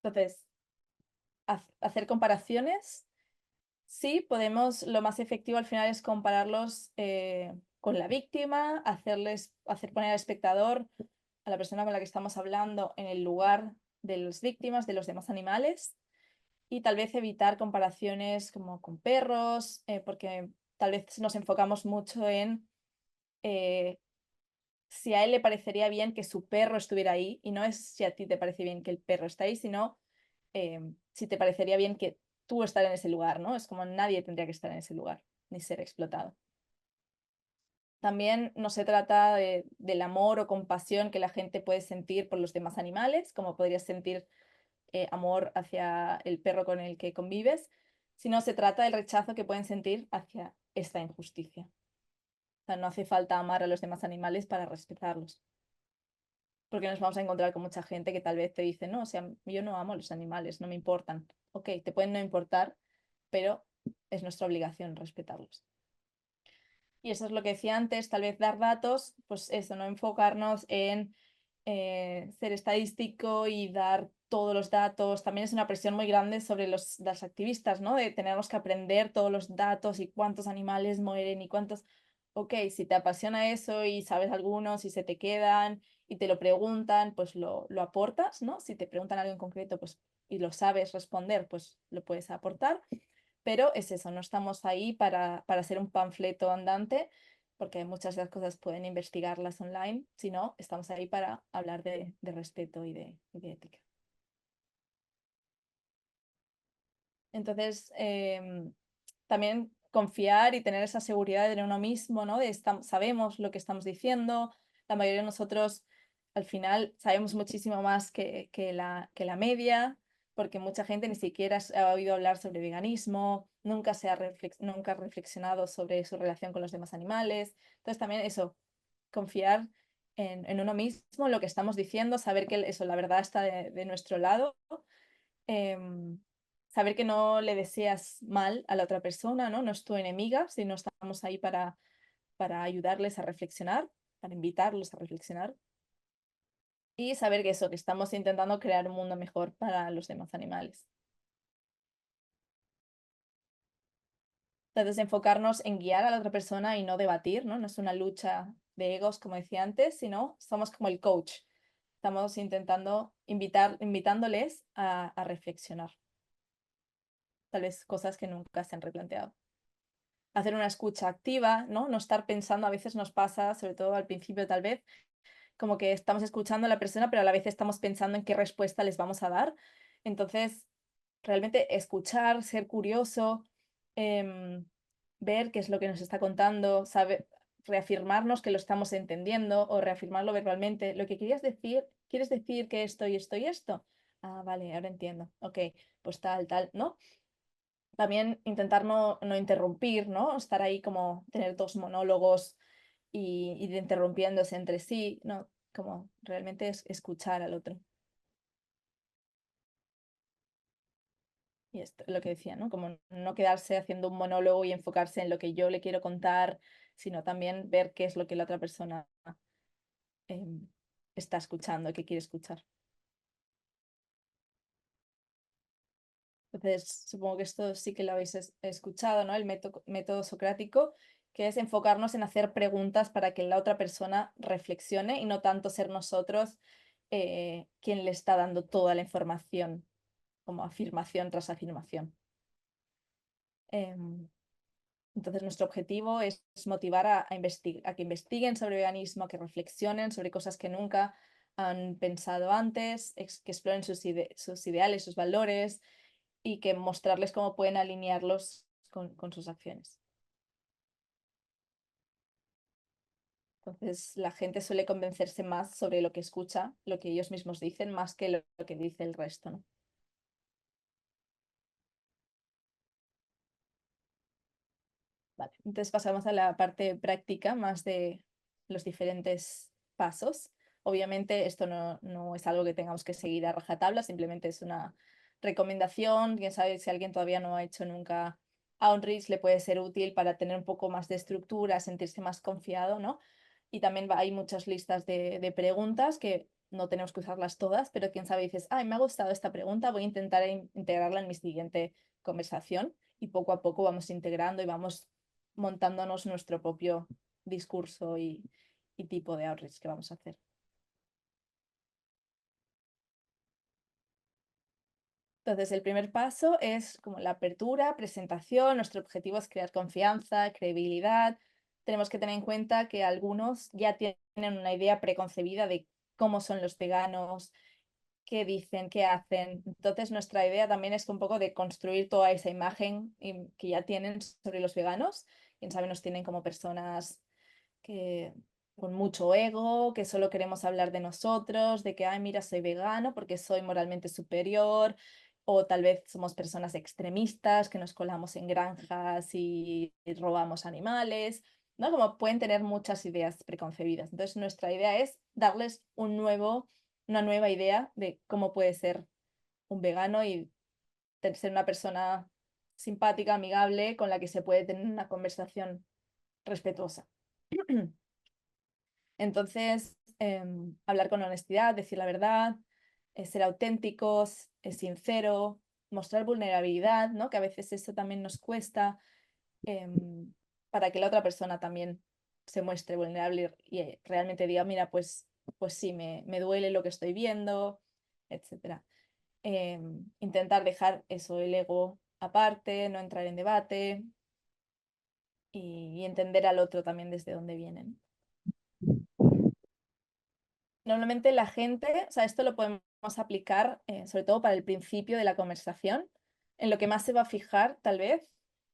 Entonces, hacer comparaciones, sí, podemos, lo más efectivo al final es compararlos con la víctima, hacer poner al espectador, a la persona con la que estamos hablando, en el lugar de las víctimas, de los demás animales, y tal vez evitar comparaciones como con perros, porque tal vez nos enfocamos mucho en si a él le parecería bien que su perro estuviera ahí, y no es si a ti te parece bien que el perro está ahí, sino si te parecería bien que tú estar en ese lugar, ¿no? Es como nadie tendría que estar en ese lugar, ni ser explotado. También no se trata del amor o compasión que la gente puede sentir por los demás animales, como podrías sentir amor hacia el perro con el que convives, sino se trata del rechazo que pueden sentir hacia esta injusticia. O sea, no hace falta amar a los demás animales para respetarlos, porque nos vamos a encontrar con mucha gente que tal vez te dice, no, o sea, yo no amo a los animales, no me importan. Ok, te pueden no importar, pero es nuestra obligación respetarlos. Y eso es lo que decía antes, tal vez dar datos, pues eso, no enfocarnos en ser estadístico y dar todos los datos. También es una presión muy grande sobre los activistas, ¿no? De tenemos que aprender todos los datos y cuántos animales mueren y cuántos... Ok, si te apasiona eso y sabes algunos y se te quedan y te lo preguntan, pues lo aportas, ¿no? Si te preguntan algo en concreto, pues y lo sabes responder, pues lo puedes aportar. Pero es eso, no estamos ahí para ser un panfleto andante, porque muchas de las cosas pueden investigarlas online, sino estamos ahí para hablar de respeto y de ética. Entonces, también confiar y tener esa seguridad en uno mismo, ¿no? Sabemos lo que estamos diciendo, la mayoría de nosotros al final sabemos muchísimo más que la media, porque mucha gente ni siquiera ha oído hablar sobre veganismo, nunca ha reflexionado sobre su relación con los demás animales. Entonces también eso, confiar en uno mismo, lo que estamos diciendo, saber que eso, la verdad está de nuestro lado. em, Saber que no le deseas mal a la otra persona, ¿no? No es tu enemiga, sino estamos ahí para ayudarles a reflexionar, para invitarlos a reflexionar. Y saber que eso, que estamos intentando crear un mundo mejor para los demás animales. Entonces, enfocarnos en guiar a la otra persona y no debatir, ¿no? No es una lucha de egos, como decía antes, sino somos como el coach. Estamos intentando invitándoles a reflexionar. Tal vez cosas que nunca se han replanteado. Hacer una escucha activa, ¿no? No estar pensando, a veces nos pasa, sobre todo al principio tal vez, como que estamos escuchando a la persona, pero a la vez estamos pensando en qué respuesta les vamos a dar. Entonces, realmente escuchar, ser curioso, em, ver qué es lo que nos está contando, saber, reafirmarnos que lo estamos entendiendo o reafirmarlo verbalmente. Lo que querías decir, ¿quieres decir que esto y esto y esto? Ah, vale, ahora entiendo. Ok, pues tal, tal, ¿no? También intentar no interrumpir, ¿no? Estar ahí como tener dos monólogos y ir interrumpiéndose entre sí, ¿no? Como realmente es escuchar al otro. Y esto es lo que decía, ¿no? Como no quedarse haciendo un monólogo y enfocarse en lo que yo le quiero contar, sino también ver qué es lo que la otra persona em, está escuchando, qué quiere escuchar. Entonces, supongo que esto sí que lo habéis escuchado, ¿no? El método socrático, que es enfocarnos en hacer preguntas para que la otra persona reflexione y no tanto ser nosotros quien le está dando toda la información, como afirmación tras afirmación. Em, entonces, nuestro objetivo es motivar a que investiguen sobre veganismo, a que reflexionen sobre cosas que nunca han pensado antes, que exploren sus ideales, sus valores y que mostrarles cómo pueden alinearlos con sus acciones. Entonces la gente suele convencerse más sobre lo que escucha, lo que ellos mismos dicen, más que lo que dice el resto, ¿no? Vale, entonces pasamos a la parte práctica, más de los diferentes pasos. Obviamente esto no es algo que tengamos que seguir a rajatabla, simplemente es una recomendación. Quién sabe si alguien todavía no ha hecho nunca Outreach, le puede ser útil para tener un poco más de estructura, sentirse más confiado, ¿no? Y también hay muchas listas de preguntas que no tenemos que usarlas todas, pero quién sabe dices, ay, me ha gustado esta pregunta, voy a intentar integrarla en mi siguiente conversación y poco a poco vamos integrando y vamos montándonos nuestro propio discurso y tipo de outreach que vamos a hacer. Entonces, el primer paso es como la apertura, presentación. Nuestro objetivo es crear confianza, credibilidad. Tenemos que tener en cuenta que algunos ya tienen una idea preconcebida de cómo son los veganos, qué dicen, qué hacen. Entonces, nuestra idea también es un poco de construir toda esa imagen que ya tienen sobre los veganos. Quién sabe, nos tienen como personas que con mucho ego, que solo queremos hablar de nosotros, de que, ay, mira, soy vegano porque soy moralmente superior, o tal vez somos personas extremistas que nos colamos en granjas y robamos animales, ¿no? Como pueden tener muchas ideas preconcebidas. Entonces, nuestra idea es darles una nueva idea de cómo puede ser un vegano y ser una persona simpática, amigable, con la que se puede tener una conversación respetuosa. Entonces, hablar con honestidad, decir la verdad, ser auténticos, sincero, mostrar vulnerabilidad, ¿no? Que a veces eso también nos cuesta, em, para que la otra persona también se muestre vulnerable y realmente diga, mira, pues sí, me duele lo que estoy viendo, etcétera. Intentar dejar eso, el ego aparte, no entrar en debate y entender al otro también desde dónde vienen. Normalmente la gente, o sea, esto lo podemos aplicar sobre todo para el principio de la conversación. En lo que más se va a fijar, tal vez,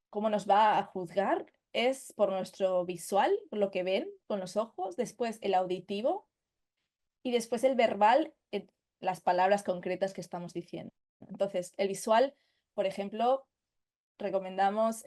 cómo nos va a juzgar, es por nuestro visual, por lo que ven con los ojos, después el auditivo y después el verbal, las palabras concretas que estamos diciendo. Entonces, el visual, por ejemplo, recomendamos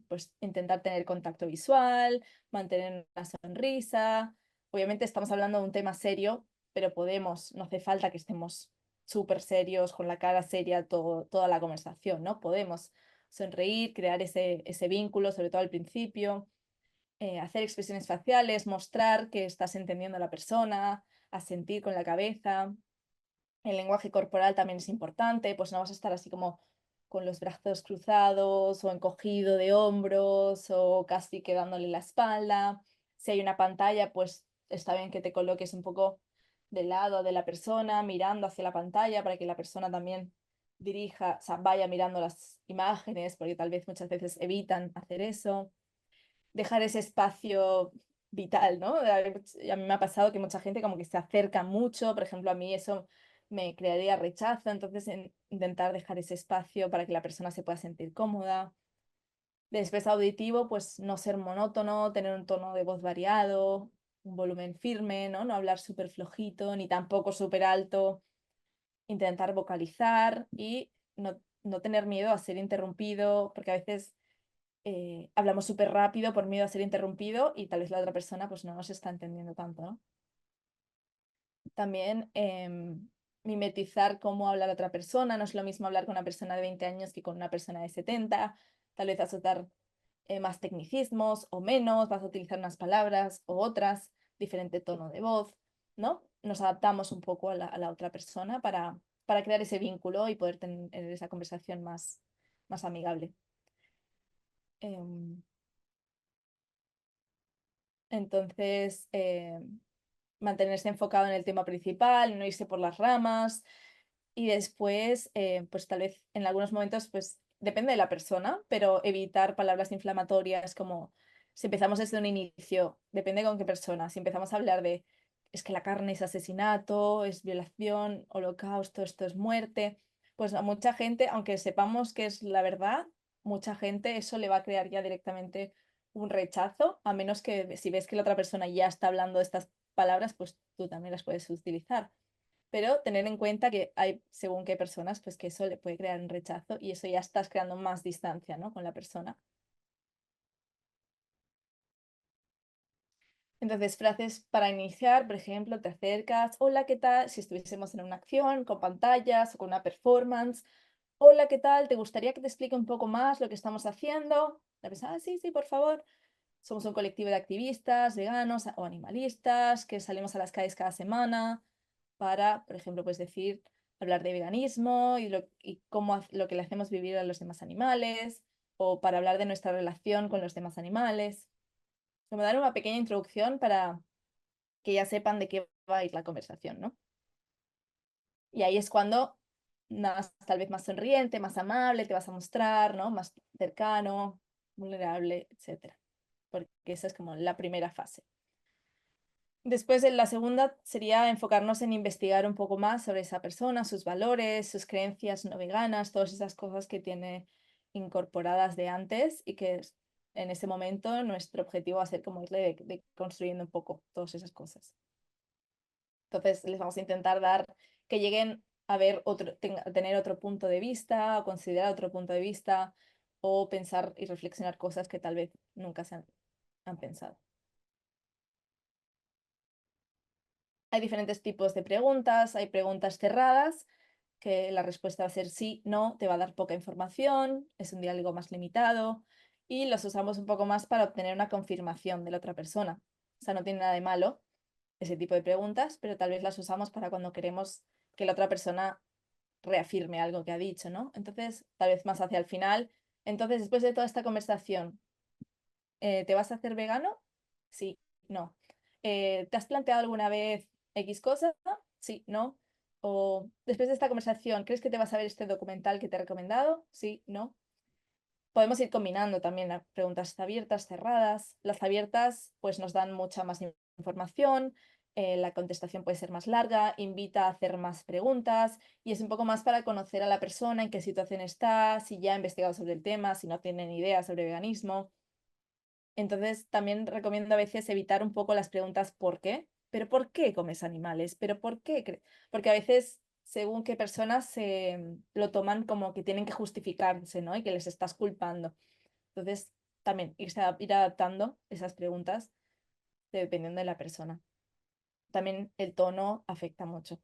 pues intentar tener contacto visual, mantener una sonrisa. Obviamente estamos hablando de un tema serio, pero podemos, no hace falta que estemos súper serios, con la cara seria toda la conversación, ¿no? Podemos sonreír, crear ese vínculo, sobre todo al principio, hacer expresiones faciales, mostrar que estás entendiendo a la persona, asentir con la cabeza. El lenguaje corporal también es importante, pues no vas a estar así como con los brazos cruzados o encogido de hombros o casi quedándole la espalda. Si hay una pantalla, pues está bien que te coloques un poco del lado de la persona, mirando hacia la pantalla para que la persona también dirija, o sea, vaya mirando las imágenes, porque tal vez muchas veces evitan hacer eso. Dejar ese espacio vital, ¿no? A mí me ha pasado que mucha gente como que se acerca mucho, por ejemplo, a mí eso me crearía rechazo, entonces intentar dejar ese espacio para que la persona se pueda sentir cómoda. Después auditivo, pues no ser monótono, tener un tono de voz variado, un volumen firme, ¿no? No hablar súper flojito, ni tampoco súper alto, intentar vocalizar y no tener miedo a ser interrumpido, porque a veces hablamos súper rápido por miedo a ser interrumpido y tal vez la otra persona pues no nos está entendiendo tanto, ¿no? También mimetizar cómo habla la otra persona, no es lo mismo hablar con una persona de 20 años que con una persona de 70, tal vez vas a usar más tecnicismos o menos, vas a utilizar unas palabras o otras, diferente tono de voz, ¿no? Nos adaptamos un poco a la otra persona para crear ese vínculo y poder tener esa conversación más amigable. Em, entonces, mantenerse enfocado en el tema principal, no irse por las ramas y después, pues tal vez en algunos momentos, pues depende de la persona, pero evitar palabras inflamatorias como si empezamos desde un inicio, depende con qué persona, si empezamos a hablar de es que la carne es asesinato, es violación, holocausto, esto es muerte, pues a mucha gente, aunque sepamos que es la verdad, mucha gente eso le va a crear ya directamente un rechazo, a menos que si ves que la otra persona ya está hablando estas palabras, pues tú también las puedes utilizar. Pero tener en cuenta que hay, según qué personas, pues que eso le puede crear un rechazo y eso ya estás creando más distancia, ¿no? Con la persona. Entonces, frases para iniciar, por ejemplo, te acercas, hola, ¿qué tal? Si estuviésemos en una acción, con pantallas o con una performance. Hola, ¿qué tal? ¿Te gustaría que te explique un poco más lo que estamos haciendo? La persona, sí, sí, por favor. Somos un colectivo de activistas, veganos o animalistas que salimos a las calles cada semana para, por ejemplo, pues decir, hablar de veganismo y cómo lo que le hacemos vivir a los demás animales o para hablar de nuestra relación con los demás animales. Como dar una pequeña introducción para que ya sepan de qué va a ir la conversación, ¿no? Y ahí es cuando más, tal vez más sonriente, más amable, te vas a mostrar, ¿no? Más cercano, vulnerable, etcétera. Porque esa es como la primera fase. Después, en la segunda sería enfocarnos en investigar un poco más sobre esa persona, sus valores, sus creencias no veganas, todas esas cosas que tiene incorporadas de antes y que en ese momento nuestro objetivo va a ser como irle construyendo un poco todas esas cosas. Entonces, les vamos a intentar dar que lleguen a ver tener otro punto de vista, o considerar otro punto de vista, o pensar y reflexionar cosas que tal vez nunca han pensado. Hay diferentes tipos de preguntas, hay preguntas cerradas, que la respuesta va a ser sí, no, te va a dar poca información, es un diálogo más limitado, y los usamos un poco más para obtener una confirmación de la otra persona. O sea, no tiene nada de malo ese tipo de preguntas, pero tal vez las usamos para cuando queremos que la otra persona reafirme algo que ha dicho, ¿no? Entonces, tal vez más hacia el final. Entonces, después de toda esta conversación, ¿te vas a hacer vegano? Sí, no. ¿Te has planteado alguna vez X cosa? Sí, no. O después de esta conversación, ¿crees que te vas a ver este documental que te he recomendado? Sí, no. Podemos ir combinando también las preguntas abiertas, cerradas. Las abiertas pues nos dan mucha más información, la contestación puede ser más larga, invita a hacer más preguntas y es un poco más para conocer a la persona, en qué situación está, si ya ha investigado sobre el tema, si no tiene ni idea sobre veganismo. Entonces también recomiendo a veces evitar un poco las preguntas ¿por qué? ¿Pero por qué comes animales? ¿Pero por qué? Porque a veces según qué personas se lo toman como que tienen que justificarse, ¿no? Y que les estás culpando. Entonces, también ir adaptando esas preguntas dependiendo de la persona. También el tono afecta mucho.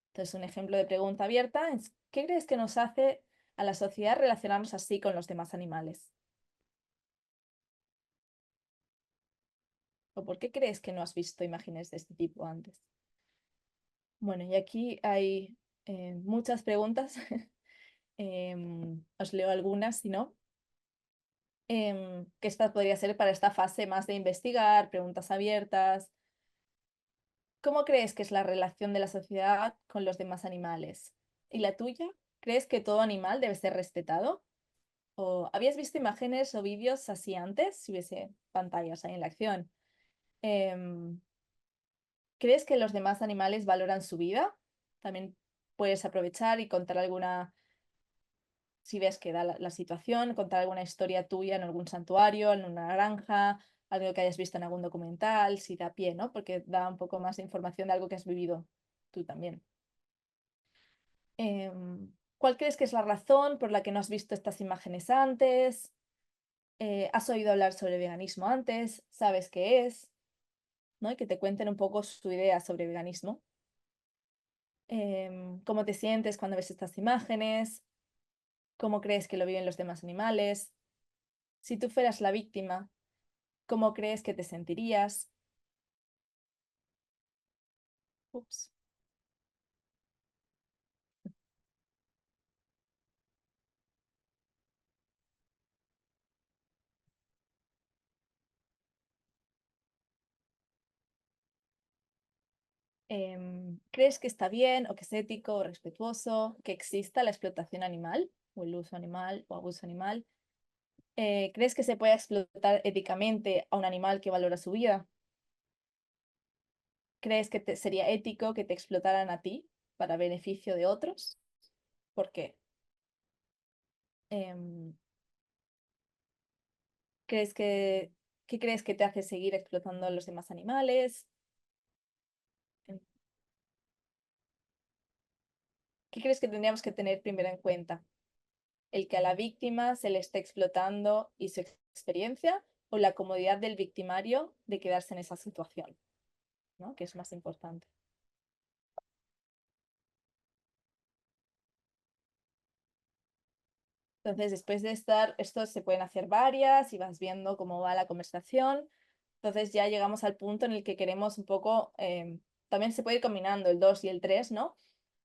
Entonces, un ejemplo de pregunta abierta es, ¿qué crees que nos hace a la sociedad relacionarnos así con los demás animales? ¿O por qué crees que no has visto imágenes de este tipo antes? Bueno, y aquí hay muchas preguntas. Os leo algunas, si no. Que esta podría ser para esta fase más de investigar, preguntas abiertas. ¿Cómo crees que es la relación de la sociedad con los demás animales? ¿Y la tuya? ¿Crees que todo animal debe ser respetado? ¿O habías visto imágenes o vídeos así antes, si hubiese pantallas ahí en la acción? Em, ¿Crees que los demás animales valoran su vida? También puedes aprovechar y contar alguna, si ves que da la situación, contar alguna historia tuya en algún santuario, en una granja, algo que hayas visto en algún documental, si da pie, ¿no? Porque da un poco más de información de algo que has vivido tú también. ¿Cuál crees que es la razón por la que no has visto estas imágenes antes? ¿Has oído hablar sobre veganismo antes? ¿Sabes qué es? ¿No? Y que te cuenten un poco su idea sobre veganismo. ¿Cómo te sientes cuando ves estas imágenes? ¿Cómo crees que lo viven los demás animales? Si tú fueras la víctima, ¿cómo crees que te sentirías? Ups. ¿Crees que está bien o que es ético o respetuoso que exista la explotación animal o el uso animal o abuso animal? ¿Crees que se puede explotar éticamente a un animal que valora su vida? ¿Crees que sería ético que te explotaran a ti para beneficio de otros? ¿Por qué? Em, ¿Crees que, ¿Qué crees que te hace seguir explotando a los demás animales? ¿Qué crees que tendríamos que tener primero en cuenta? ¿El que a la víctima se le está explotando y su experiencia o la comodidad del victimario de quedarse en esa situación, ¿no? ¿Qué es más importante? Entonces, después de estar, estos se pueden hacer varias y vas viendo cómo va la conversación. Entonces ya llegamos al punto en el que queremos un poco, también se puede ir combinando el 2 y el 3, ¿no?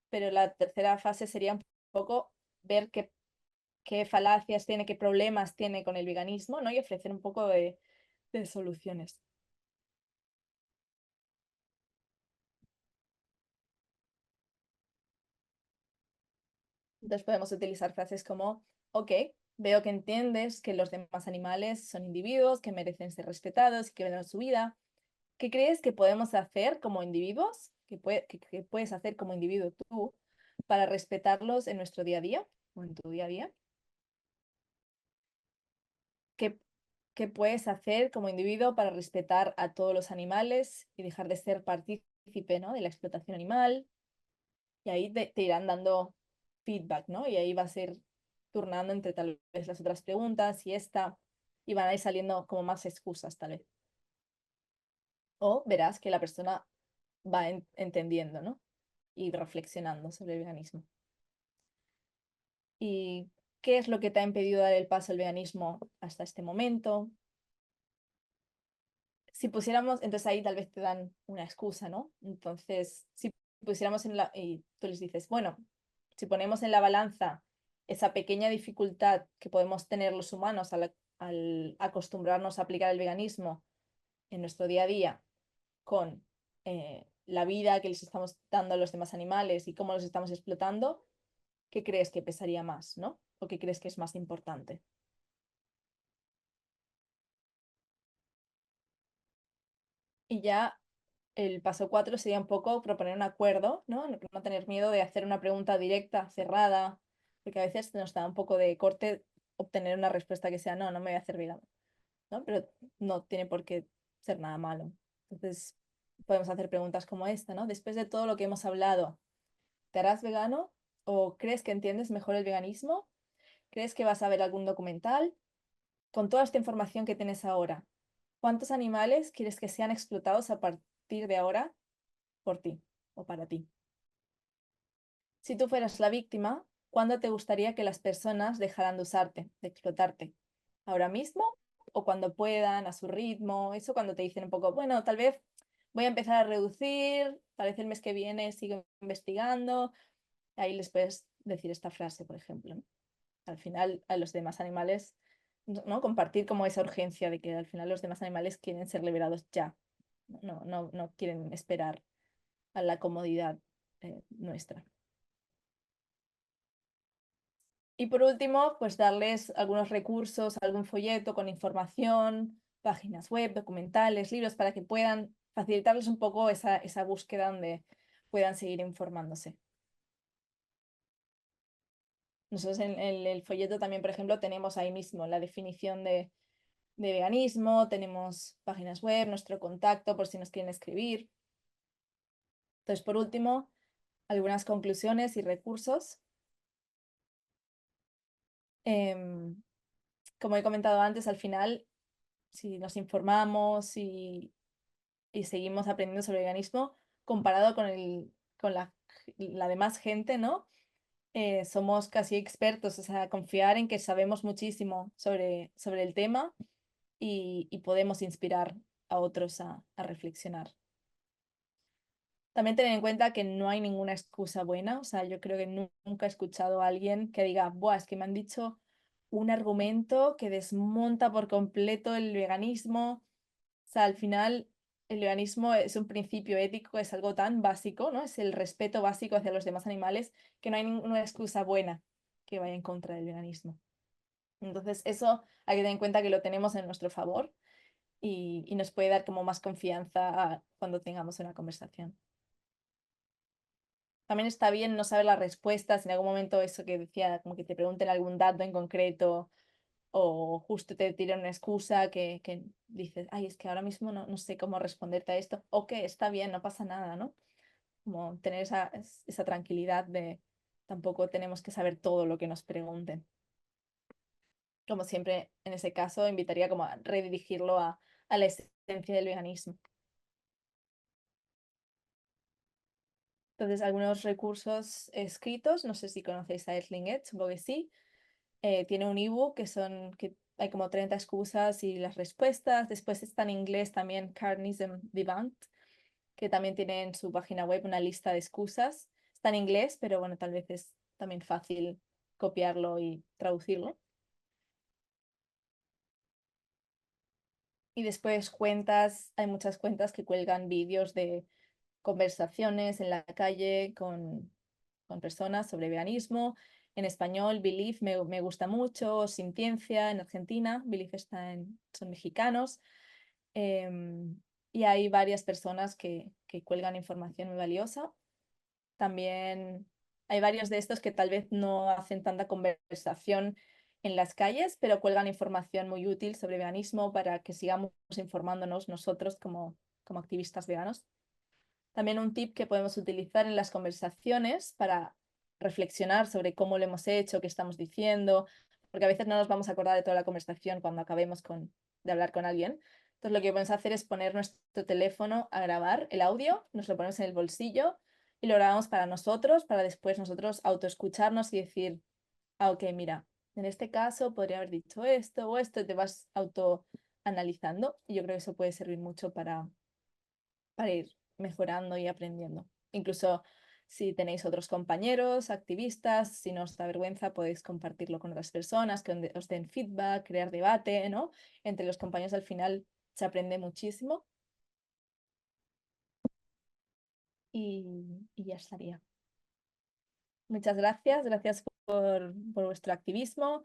Pero la tercera fase sería un poco ver qué falacias tiene, qué problemas tiene con el veganismo, ¿no? Y ofrecer un poco de soluciones. Entonces podemos utilizar frases como, ok, veo que entiendes que los demás animales son individuos, que merecen ser respetados y que ven su vida. ¿Qué crees que podemos hacer como individuos? ¿Qué puedes hacer como individuo tú para respetarlos en nuestro día a día o en tu día a día? ¿Qué, ¿Qué puedes hacer como individuo para respetar a todos los animales y dejar de ser partícipe, ¿no? de la explotación animal? Y ahí te irán dando feedback, ¿no? Y ahí va a ser turnando entre tal vez las otras preguntas y esta, y van a ir saliendo como más excusas, tal vez. O verás que la persona va entendiendo, ¿no? Y reflexionando sobre el veganismo. ¿Y qué es lo que te ha impedido dar el paso al veganismo hasta este momento? Si pusiéramos, entonces ahí tal vez te dan una excusa, ¿no? Entonces, si pusiéramos y tú les dices, bueno, si ponemos en la balanza esa pequeña dificultad que podemos tener los humanos al acostumbrarnos a aplicar el veganismo en nuestro día a día con la vida que les estamos dando a los demás animales y cómo los estamos explotando, ¿qué crees que pesaría más, ¿no? ¿O qué crees que es más importante? Y ya el paso 4 sería un poco proponer un acuerdo, ¿no? No tener miedo de hacer una pregunta directa, cerrada, porque a veces nos da un poco de corte obtener una respuesta que sea, no, no me voy a hacer vegano, ¿no? Pero no tiene por qué ser nada malo. Entonces, podemos hacer preguntas como esta, ¿no? Después de todo lo que hemos hablado, ¿te harás vegano? ¿O crees que entiendes mejor el veganismo? ¿Crees que vas a ver algún documental? Con toda esta información que tienes ahora, ¿cuántos animales quieres que sean explotados a partir de ahora por ti o para ti? Si tú fueras la víctima, ¿cuándo te gustaría que las personas dejaran de usarte, de explotarte? ¿Ahora mismo o cuando puedan, a su ritmo? Eso cuando te dicen un poco, bueno, tal vez voy a empezar a reducir, tal vez el mes que viene sigo investigando. Ahí les puedes decir esta frase, por ejemplo, ¿no? Al final, a los demás animales, ¿no? Compartir como esa urgencia de que al final los demás animales quieren ser liberados ya. No quieren esperar a la comodidad nuestra. Y por último, pues darles algunos recursos, algún folleto con información, páginas web, documentales, libros, para que puedan facilitarles un poco esa búsqueda donde puedan seguir informándose. Nosotros en el folleto también, por ejemplo, tenemos ahí mismo la definición de veganismo, tenemos páginas web, nuestro contacto por si nos quieren escribir. Entonces, por último, algunas conclusiones y recursos. Em, Como he comentado antes, al final, si nos informamos y seguimos aprendiendo sobre veganismo, comparado con la demás gente, ¿no? Somos casi expertos, o sea, confiar en que sabemos muchísimo sobre el tema y podemos inspirar a otros a reflexionar. También tener en cuenta que no hay ninguna excusa buena, o sea, yo creo que nunca he escuchado a alguien que diga, buah, es que me han dicho un argumento que desmonta por completo el veganismo. O sea, al final el veganismo es un principio ético, es algo tan básico, ¿no? Es el respeto básico hacia los demás animales, que no hay ninguna excusa buena que vaya en contra del veganismo. Entonces, eso hay que tener en cuenta que lo tenemos en nuestro favor y nos puede dar como más confianza cuando tengamos una conversación. También está bien no saber las respuestas, en algún momento eso que decía, como que te pregunten algún dato en concreto o justo te tiran una excusa que dices, ay, es que ahora mismo no sé cómo responderte a esto, o que está bien, no pasa nada, ¿no? Como tener esa tranquilidad de tampoco tenemos que saber todo lo que nos pregunten. Como siempre, en ese caso, invitaría como a redirigirlo a la esencia del veganismo. Entonces, algunos recursos escritos, no sé si conocéis a Earthling Edge, supongo que sí. Tiene un ebook que hay como 30 excusas y las respuestas. Después está en inglés también Carnism Debunked, que también tiene en su página web una lista de excusas. Está en inglés, pero bueno, tal vez es también fácil copiarlo y traducirlo. Y después hay muchas cuentas que cuelgan vídeos de conversaciones en la calle con personas sobre veganismo. En español, Belief me gusta mucho, Sin Ciencia en Argentina, Belief son mexicanos. Y hay varias personas que cuelgan información muy valiosa. También hay varios de estos que tal vez no hacen tanta conversación en las calles, pero cuelgan información muy útil sobre veganismo para que sigamos informándonos nosotros como activistas veganos. También un tip que podemos utilizar en las conversaciones para reflexionar sobre cómo lo hemos hecho, qué estamos diciendo, porque a veces no nos vamos a acordar de toda la conversación cuando acabemos de hablar con alguien. Entonces lo que podemos hacer es poner nuestro teléfono a grabar el audio, nos lo ponemos en el bolsillo y lo grabamos para nosotros, para después nosotros autoescucharnos y decir, ah, ok, mira, en este caso podría haber dicho esto o esto, y te vas autoanalizando y yo creo que eso puede servir mucho para ir mejorando y aprendiendo. Incluso si tenéis otros compañeros, activistas, si no os da vergüenza, podéis compartirlo con otras personas, que os den feedback, crear debate, ¿no? Entre los compañeros al final se aprende muchísimo y ya estaría. Muchas gracias por vuestro activismo.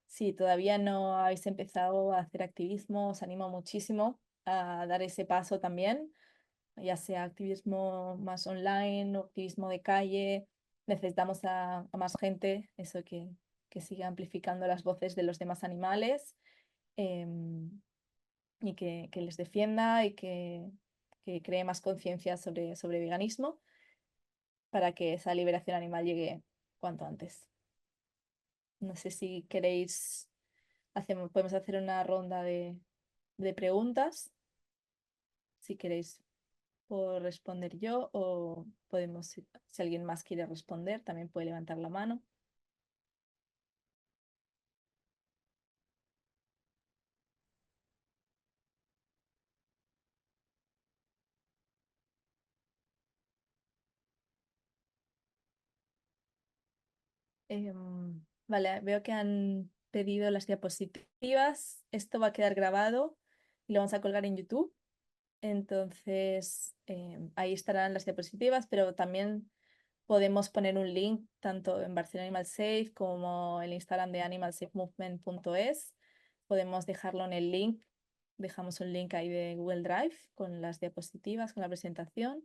Si todavía no habéis empezado a hacer activismo, os animo muchísimo a dar ese paso también, ya sea activismo más online o activismo de calle. Necesitamos a más gente, eso que siga amplificando las voces de los demás animales, y que les defienda y que cree más conciencia sobre veganismo para que esa liberación animal llegue cuanto antes. No sé si queréis, podemos hacer una ronda de preguntas, si queréis. ¿Puedo responder yo o podemos, si alguien más quiere responder, también puede levantar la mano? Vale, veo que han pedido las diapositivas. Esto va a quedar grabado y lo vamos a colgar en YouTube. Entonces, ahí estarán las diapositivas, pero también podemos poner un link tanto en Barcelona Animal Safe como en el Instagram de animalsafemovement.es. Podemos dejarlo en el link. Dejamos un link ahí de Google Drive con las diapositivas, con la presentación.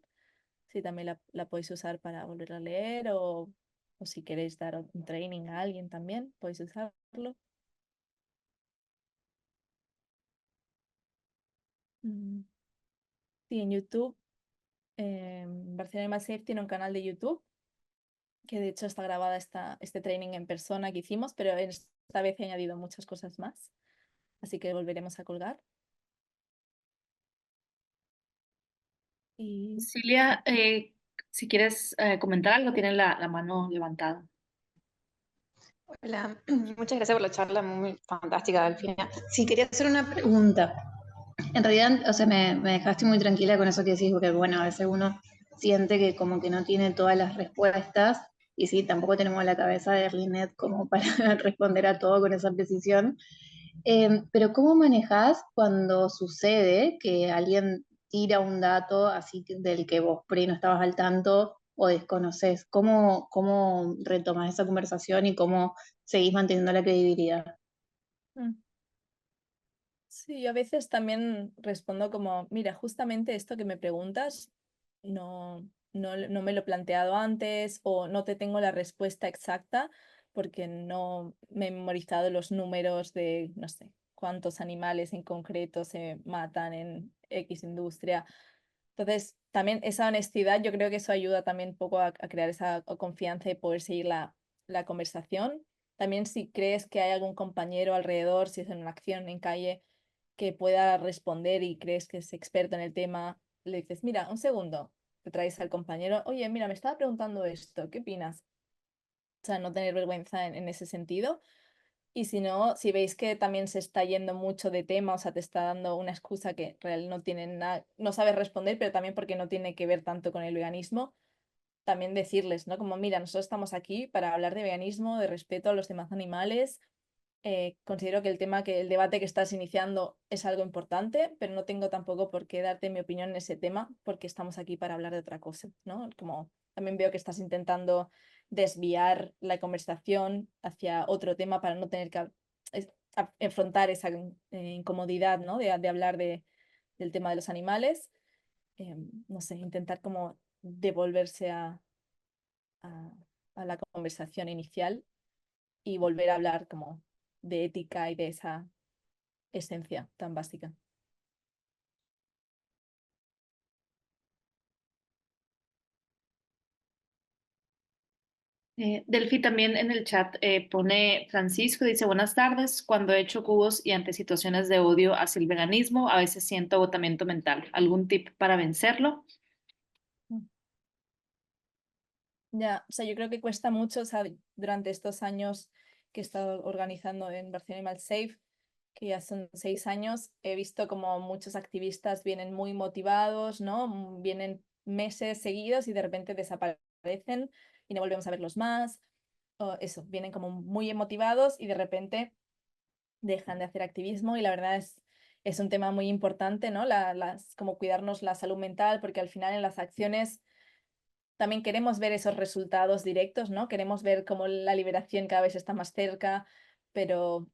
Si también la podéis usar para volver a leer o si queréis dar un training a alguien también, podéis usarlo. Mm, Sí, en YouTube, Barcelona Animal Safe tiene un canal de YouTube que de hecho está grabada este training en persona que hicimos, pero esta vez he añadido muchas cosas más, así que volveremos a colgar. Y Cilia, si quieres comentar algo, tienes la mano levantada. Hola, muchas gracias por la charla, muy fantástica, Delfina. Sí, quería hacer una pregunta. En realidad, o sea, me dejaste muy tranquila con eso que decís, porque bueno, a veces uno siente que como que no tiene todas las respuestas, y sí, tampoco tenemos la cabeza de Linet como para responder a todo con esa precisión. Pero ¿cómo manejás cuando sucede que alguien tira un dato así del que vos por ahí no estabas al tanto o desconoces? ¿Cómo retomás esa conversación y cómo seguís manteniendo la credibilidad? mm, sí, yo a veces también respondo como, mira, justamente esto que me preguntas, no me lo he planteado antes o no te tengo la respuesta exacta, porque no me he memorizado los números de, no sé, cuántos animales en concreto se matan en X industria. Entonces, también esa honestidad, yo creo que eso ayuda también un poco a crear esa confianza y poder seguir la conversación. También si crees que hay algún compañero alrededor, si es en una acción en calle, que pueda responder y crees que es experto en el tema, le dices, mira, un segundo, te traes al compañero, oye, mira, me estaba preguntando esto, ¿qué opinas? O sea, no tener vergüenza en ese sentido. Y si no, si veis que también se está yendo mucho de tema, o sea, te está dando una excusa que real no tiene nada, no sabes responder, pero también porque no tiene que ver tanto con el veganismo, también decirles, ¿no? Como, mira, nosotros estamos aquí para hablar de veganismo, de respeto a los demás animales. Considero que el debate que estás iniciando es algo importante, pero no tengo tampoco por qué darte mi opinión en ese tema, porque estamos aquí para hablar de otra cosa, ¿no? Como también veo que estás intentando desviar la conversación hacia otro tema para no tener que enfrentar esa incomodidad, ¿no? De hablar del tema de los animales. No sé, intentar como devolverse a, a la conversación inicial y volver a hablar como de ética y de esa esencia tan básica. Delphi también en el chat pone Francisco, dice buenas tardes, cuando he hecho cubos y ante situaciones de odio hacia el veganismo, a veces siento agotamiento mental. ¿Algún tip para vencerlo? Ya, o sea, yo creo que cuesta mucho, o sea, durante estos años que he estado organizando en Barcelona Animal Safe, que ya son 6 años, he visto como muchos activistas vienen muy motivados, ¿no? Vienen meses seguidos y de repente desaparecen y no volvemos a verlos más. O eso, vienen como muy motivados y de repente dejan de hacer activismo y la verdad es un tema muy importante, ¿no? Como cuidarnos la salud mental, porque al final en las acciones también queremos ver esos resultados directos, ¿no? Queremos ver cómo la liberación cada vez está más cerca, pero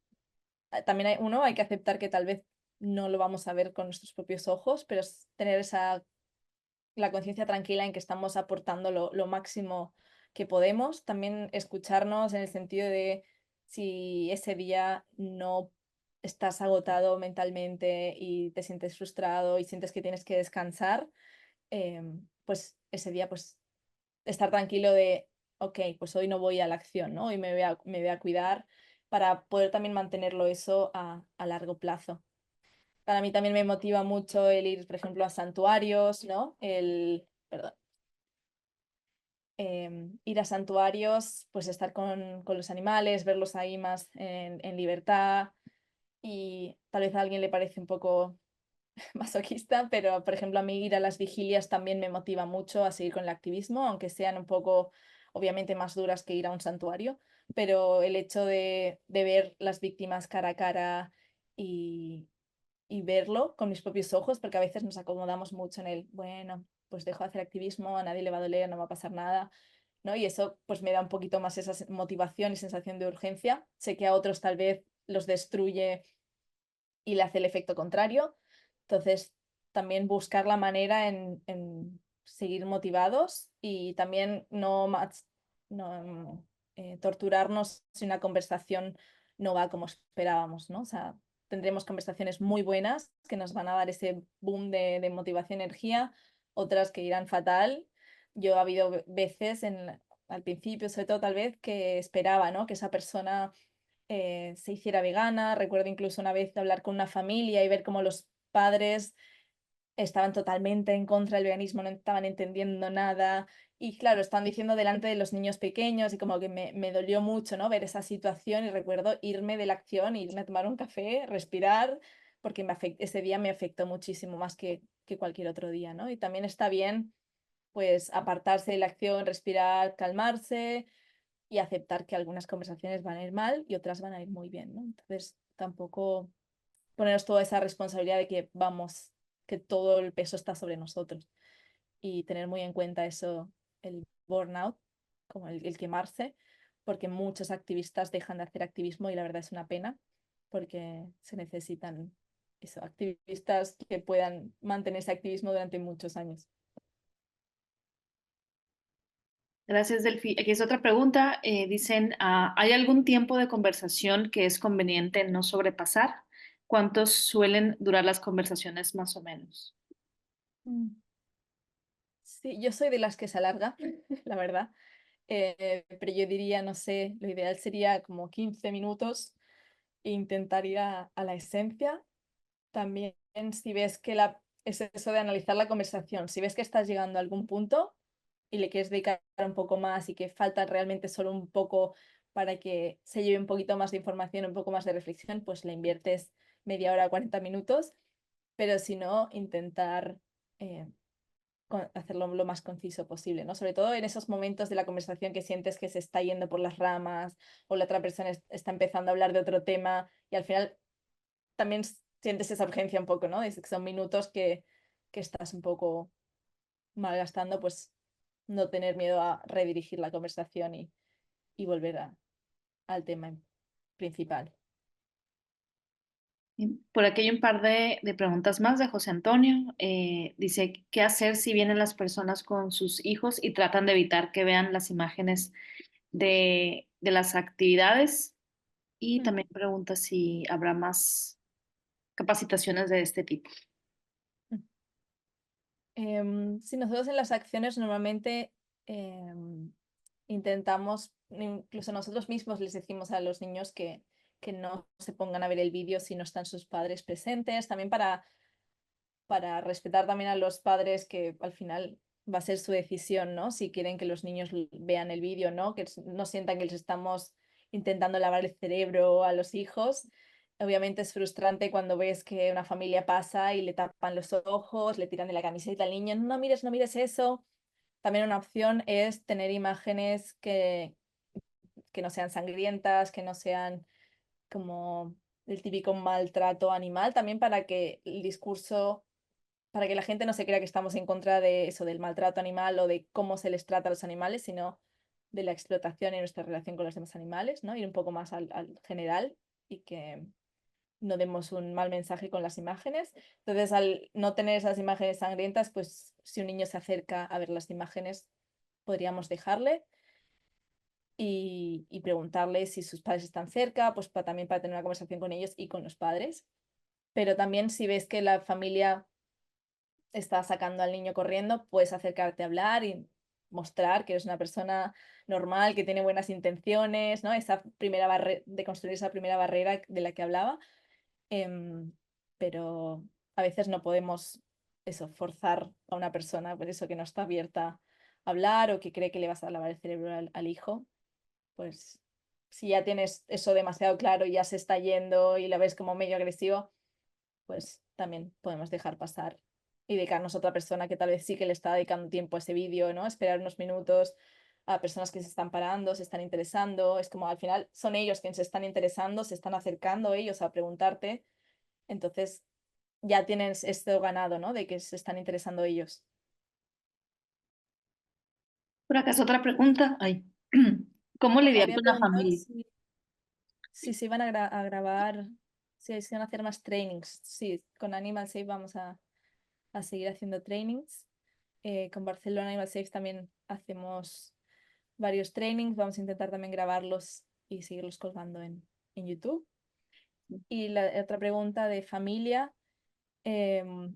también hay que aceptar que tal vez no lo vamos a ver con nuestros propios ojos, pero es tener la conciencia tranquila en que estamos aportando lo máximo que podemos. También escucharnos en el sentido de si ese día no estás agotado mentalmente y te sientes frustrado y sientes que tienes que descansar, pues ese día pues estar tranquilo de, ok, pues hoy no voy a la acción, ¿no? Hoy me voy a cuidar para poder también mantenerlo eso a largo plazo. Para mí también me motiva mucho el ir, por ejemplo, a santuarios, ¿no? Perdón, ir a santuarios, pues estar con los animales, verlos ahí más en libertad y tal vez a alguien le parece un poco masoquista, pero por ejemplo a mí ir a las vigilias también me motiva mucho a seguir con el activismo, aunque sean un poco obviamente más duras que ir a un santuario, pero el hecho de ver las víctimas cara a cara y, y verlo con mis propios ojos, porque a veces nos acomodamos mucho en el, bueno, pues dejo de hacer activismo, a nadie le va a doler, no va a pasar nada, ¿no? Y eso pues me da un poquito más esa motivación y sensación de urgencia. Sé que a otros tal vez los destruye y le hace el efecto contrario. Entonces, también buscar la manera en seguir motivados y también no torturarnos si una conversación no va como esperábamos, ¿no? O sea, tendremos conversaciones muy buenas que nos van a dar ese boom de motivación y energía, otras que irán fatal. Yo ha habido veces al principio, sobre todo tal vez, que esperaba, ¿no? Que esa persona se hiciera vegana. Recuerdo incluso una vez hablar con una familia y ver cómo los padres estaban totalmente en contra del veganismo, no estaban entendiendo nada. Y claro, estaban diciendo delante de los niños pequeños y como que me dolió mucho, ¿no? Ver esa situación y recuerdo irme de la acción, irme a tomar un café, respirar, porque ese día me afectó muchísimo más que cualquier otro día, ¿no? Y también está bien, pues, apartarse de la acción, respirar, calmarse y aceptar que algunas conversaciones van a ir mal y otras van a ir muy bien, ¿no? Entonces, tampoco ponernos toda esa responsabilidad de que vamos, que todo el peso está sobre nosotros y tener muy en cuenta eso, el burnout, como el quemarse, porque muchos activistas dejan de hacer activismo y la verdad es una pena porque se necesitan eso, activistas que puedan mantener ese activismo durante muchos años. Gracias, Delphi. Aquí es otra pregunta. Dicen, ¿hay algún tiempo de conversación que es conveniente no sobrepasar? ¿Cuántos suelen durar las conversaciones más o menos? Mm. Sí, yo soy de las que se alarga, la verdad. Pero yo diría, no sé, lo ideal sería como 15 minutos e intentar ir a la esencia. También si ves que es eso de analizar la conversación, si ves que estás llegando a algún punto y le quieres dedicar un poco más y que falta realmente solo un poco para que se lleve un poquito más de información, un poco más de reflexión, pues le inviertes media hora, 40 minutos, pero si no, intentar eh, hacerlo lo más conciso posible, ¿no? Sobre todo en esos momentos de la conversación que sientes que se está yendo por las ramas o la otra persona está empezando a hablar de otro tema y al final también sientes esa urgencia un poco, ¿no? Es que son minutos que estás un poco malgastando, pues no tener miedo a redirigir la conversación y volver al tema principal. Por aquí hay un par de preguntas más de José Antonio. Dice, ¿qué hacer si vienen las personas con sus hijos y tratan de evitar que vean las imágenes de las actividades? Y Mm. también pregunta si habrá más capacitaciones de este tipo. Sí, nosotros en las acciones normalmente intentamos, incluso nosotros mismos les decimos a los niños que no se pongan a ver el vídeo si no están sus padres presentes, también para respetar también a los padres que al final va a ser su decisión, ¿no? Si quieren que los niños vean el vídeo, ¿no? Que no sientan que les estamos intentando lavar el cerebro a los hijos. Obviamente es frustrante cuando ves que una familia pasa y le tapan los ojos, le tiran de la camiseta al niño, no mires, no mires eso. También una opción es tener imágenes que no sean sangrientas, que no sean como el típico maltrato animal, también para que el discurso, para que la gente no se crea que estamos en contra de eso, del maltrato animal o de cómo se les trata a los animales, sino de la explotación y nuestra relación con los demás animales, ¿no? Ir un poco más al general y que no demos un mal mensaje con las imágenes. Entonces, al no tener esas imágenes sangrientas, pues si un niño se acerca a ver las imágenes, podríamos dejarle y preguntarle si sus padres están cerca, pues también para tener una conversación con ellos y con los padres. Pero también si ves que la familia está sacando al niño corriendo, puedes acercarte a hablar y mostrar que eres una persona normal, que tiene buenas intenciones, ¿no? Esa primera de construir esa primera barrera de la que hablaba. Em, pero a veces no podemos eso, forzar a una persona, por eso que no está abierta a hablar o que cree que le vas a lavar el cerebro al hijo, pues si ya tienes eso demasiado claro y ya se está yendo y la ves como medio agresivo, pues también podemos dejar pasar y dedicarnos a otra persona que tal vez sí que le está dedicando tiempo a ese vídeo, ¿no? Esperar unos minutos a personas que se están parando, se están interesando. Es como al final son ellos quienes se están interesando, se están acercando ellos a preguntarte. Entonces ya tienes esto ganado, ¿no? De que se están interesando ellos. Por acá es otra pregunta. Ay. ¿Cómo lidiar Había con la preguntado familia? si se iban a grabar, si se iban a hacer más trainings. Sí, con Animal Safe vamos a seguir haciendo trainings. Con Barcelona Animal Safe también hacemos varios trainings. Vamos a intentar también grabarlos y seguirlos colgando en YouTube. Y la otra pregunta de familia, em,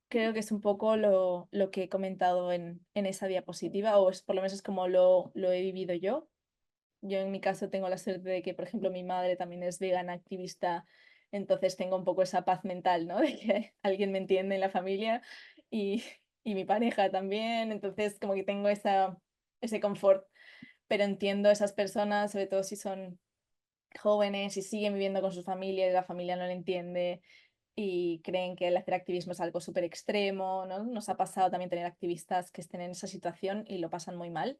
creo que es un poco lo que he comentado en esa diapositiva, o es, por lo menos es como lo he vivido yo. Yo en mi caso tengo la suerte de que, por ejemplo, mi madre también es vegana activista, entonces tengo un poco esa paz mental, ¿no? De que alguien me entiende en la familia y, y mi pareja también, entonces como que tengo ese confort, pero entiendo a esas personas, sobre todo si son jóvenes y siguen viviendo con su familia y la familia no le entiende y creen que el hacer activismo es algo súper extremo, ¿no? Nos ha pasado también tener activistas que estén en esa situación y lo pasan muy mal.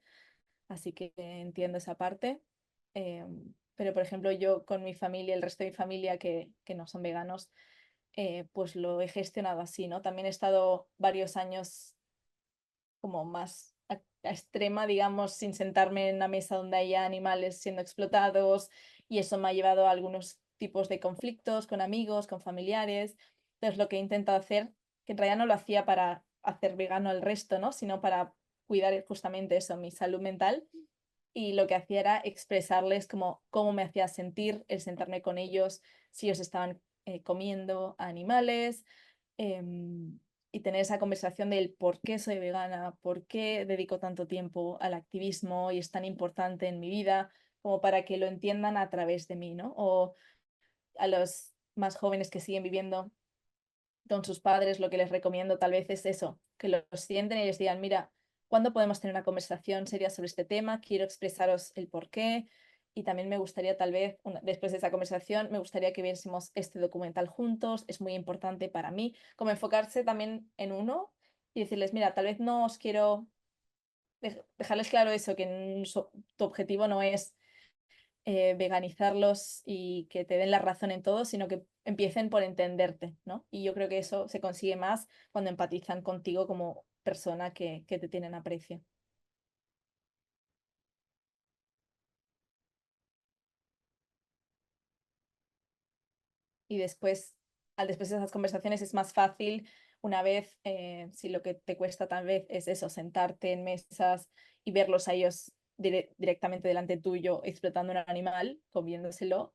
Así que entiendo esa parte. Pero, por ejemplo, yo con mi familia, el resto de mi familia que no son veganos, pues lo he gestionado así, ¿no? También he estado varios años como más a extrema, digamos, sin sentarme en una mesa donde haya animales siendo explotados y eso me ha llevado a algunos tipos de conflictos con amigos, con familiares. Entonces, lo que he intentado hacer, que en realidad no lo hacía para hacer vegano al resto, ¿no? Sino para cuidar justamente eso, mi salud mental. Y lo que hacía era expresarles como cómo me hacía sentir el sentarme con ellos, si ellos estaban comiendo animales, y tener esa conversación del por qué soy vegana, por qué dedico tanto tiempo al activismo y es tan importante en mi vida, como para que lo entiendan a través de mí, ¿no? O a los más jóvenes que siguen viviendo con sus padres, lo que les recomiendo tal vez es eso, que los sienten y les digan, mira, ¿cuándo podemos tener una conversación seria sobre este tema? Quiero expresaros el por qué. Y también me gustaría tal vez, después de esa conversación, me gustaría que viésemos este documental juntos, es muy importante para mí, como enfocarse también en uno y decirles, mira, tal vez no os quiero dejarles claro eso, que tu objetivo no es veganizarlos y que te den la razón en todo, sino que empiecen por entenderte, ¿no? Y yo creo que eso se consigue más cuando empatizan contigo como persona que te tienen aprecio. Y después, después de esas conversaciones es más fácil una vez, si lo que te cuesta tal vez es eso, sentarte en mesas y verlos a ellos directamente delante tuyo explotando un animal, comiéndoselo,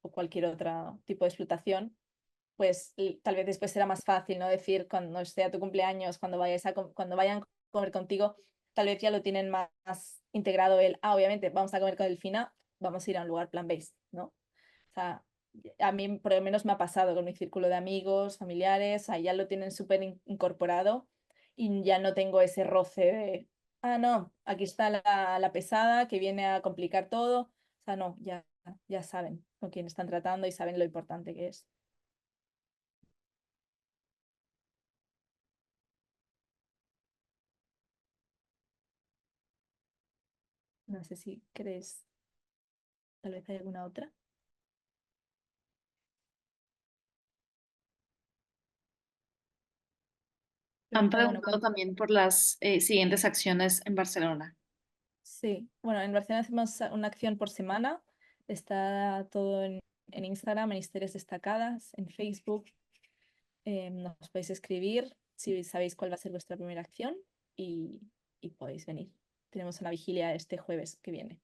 o cualquier otro tipo de explotación, pues tal vez después será más fácil, ¿no? Decir cuando sea tu cumpleaños, cuando vayan a comer contigo, tal vez ya lo tienen más integrado obviamente, vamos a comer con Delfina, vamos a ir a un lugar plant-based, ¿no? O sea, a mí por lo menos me ha pasado con mi círculo de amigos, familiares, ya lo tienen súper incorporado y ya no tengo ese roce de, no, aquí está la pesada que viene a complicar todo. O sea, no, ya saben con quién están tratando y saben lo importante que es. No sé si crees, tal vez hay alguna otra. Han Pregunta, bueno, preguntado también por las siguientes acciones en Barcelona. sí, bueno, en Barcelona hacemos una acción por semana. Está todo en Instagram, en historias destacadas, en Facebook. Nos podéis escribir si sabéis cuál va a ser vuestra primera acción y, y podéis venir. Tenemos una vigilia este jueves que viene.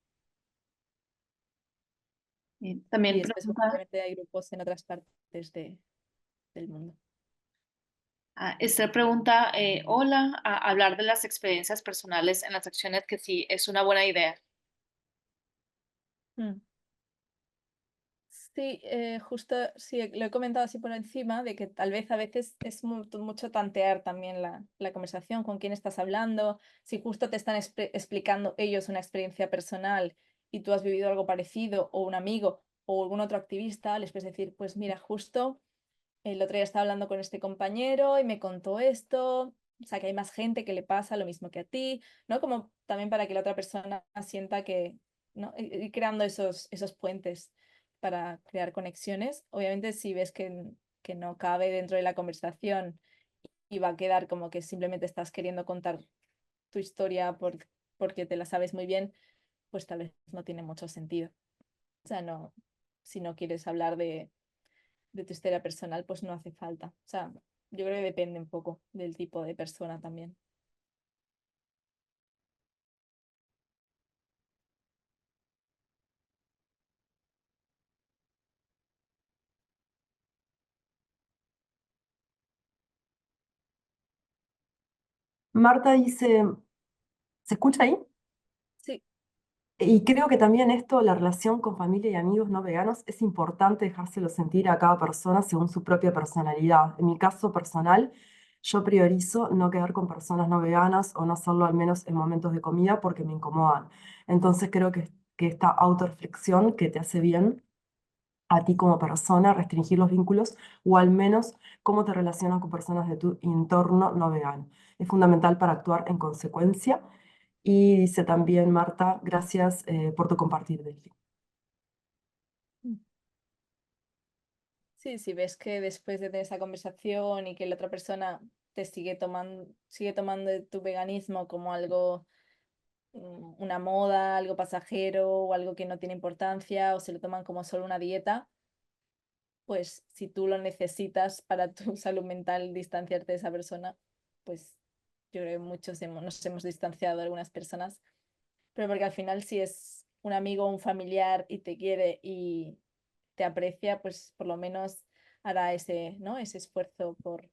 Y También después, pregunta, obviamente, hay grupos en otras partes del mundo. Esther pregunta, hola, hablar de las experiencias personales en las acciones, que sí es una buena idea. Mm. Sí, justo sí, lo he comentado así por encima, de que tal vez a veces es mucho tantear también la conversación, con quién estás hablando, si justo te están explicando ellos una experiencia personal y tú has vivido algo parecido, o un amigo o algún otro activista, les puedes decir, pues mira, justo el otro día estaba hablando con este compañero y me contó esto, o sea que hay más gente que le pasa lo mismo que a ti, ¿no? Como también para que la otra persona sienta que, ¿no? Ir creando esos puentes para crear conexiones. Obviamente si ves que no cabe dentro de la conversación y va a quedar como que simplemente estás queriendo contar tu historia porque te la sabes muy bien, pues tal vez no tiene mucho sentido. O sea, no, si no quieres hablar de tu historia personal, pues no hace falta. O sea, yo creo que depende un poco del tipo de persona también. Marta dice, ¿se escucha ahí? Sí. Y creo que también esto, la relación con familia y amigos no veganos, es importante dejárselo sentir a cada persona según su propia personalidad. En mi caso personal, yo priorizo no quedar con personas no veganas o no hacerlo al menos en momentos de comida porque me incomodan. Entonces creo que esta autorreflexión que te hace bien a ti como persona, restringir los vínculos o al menos cómo te relacionas con personas de tu entorno no vegano. Es fundamental para actuar en consecuencia. Y dice también Marta, gracias por tu compartir, Delphi. Mm. Sí, si ves que después de tener esa conversación y que la otra persona te sigue tomando tu veganismo como algo, una moda, algo pasajero o algo que no tiene importancia o se lo toman como solo una dieta, pues si tú lo necesitas para tu salud mental, distanciarte de esa persona, pues yo creo que muchos nos hemos distanciado de algunas personas, pero porque al final si es un amigo o un familiar y te quiere y te aprecia, pues por lo menos hará ese, ¿no? ese esfuerzo por,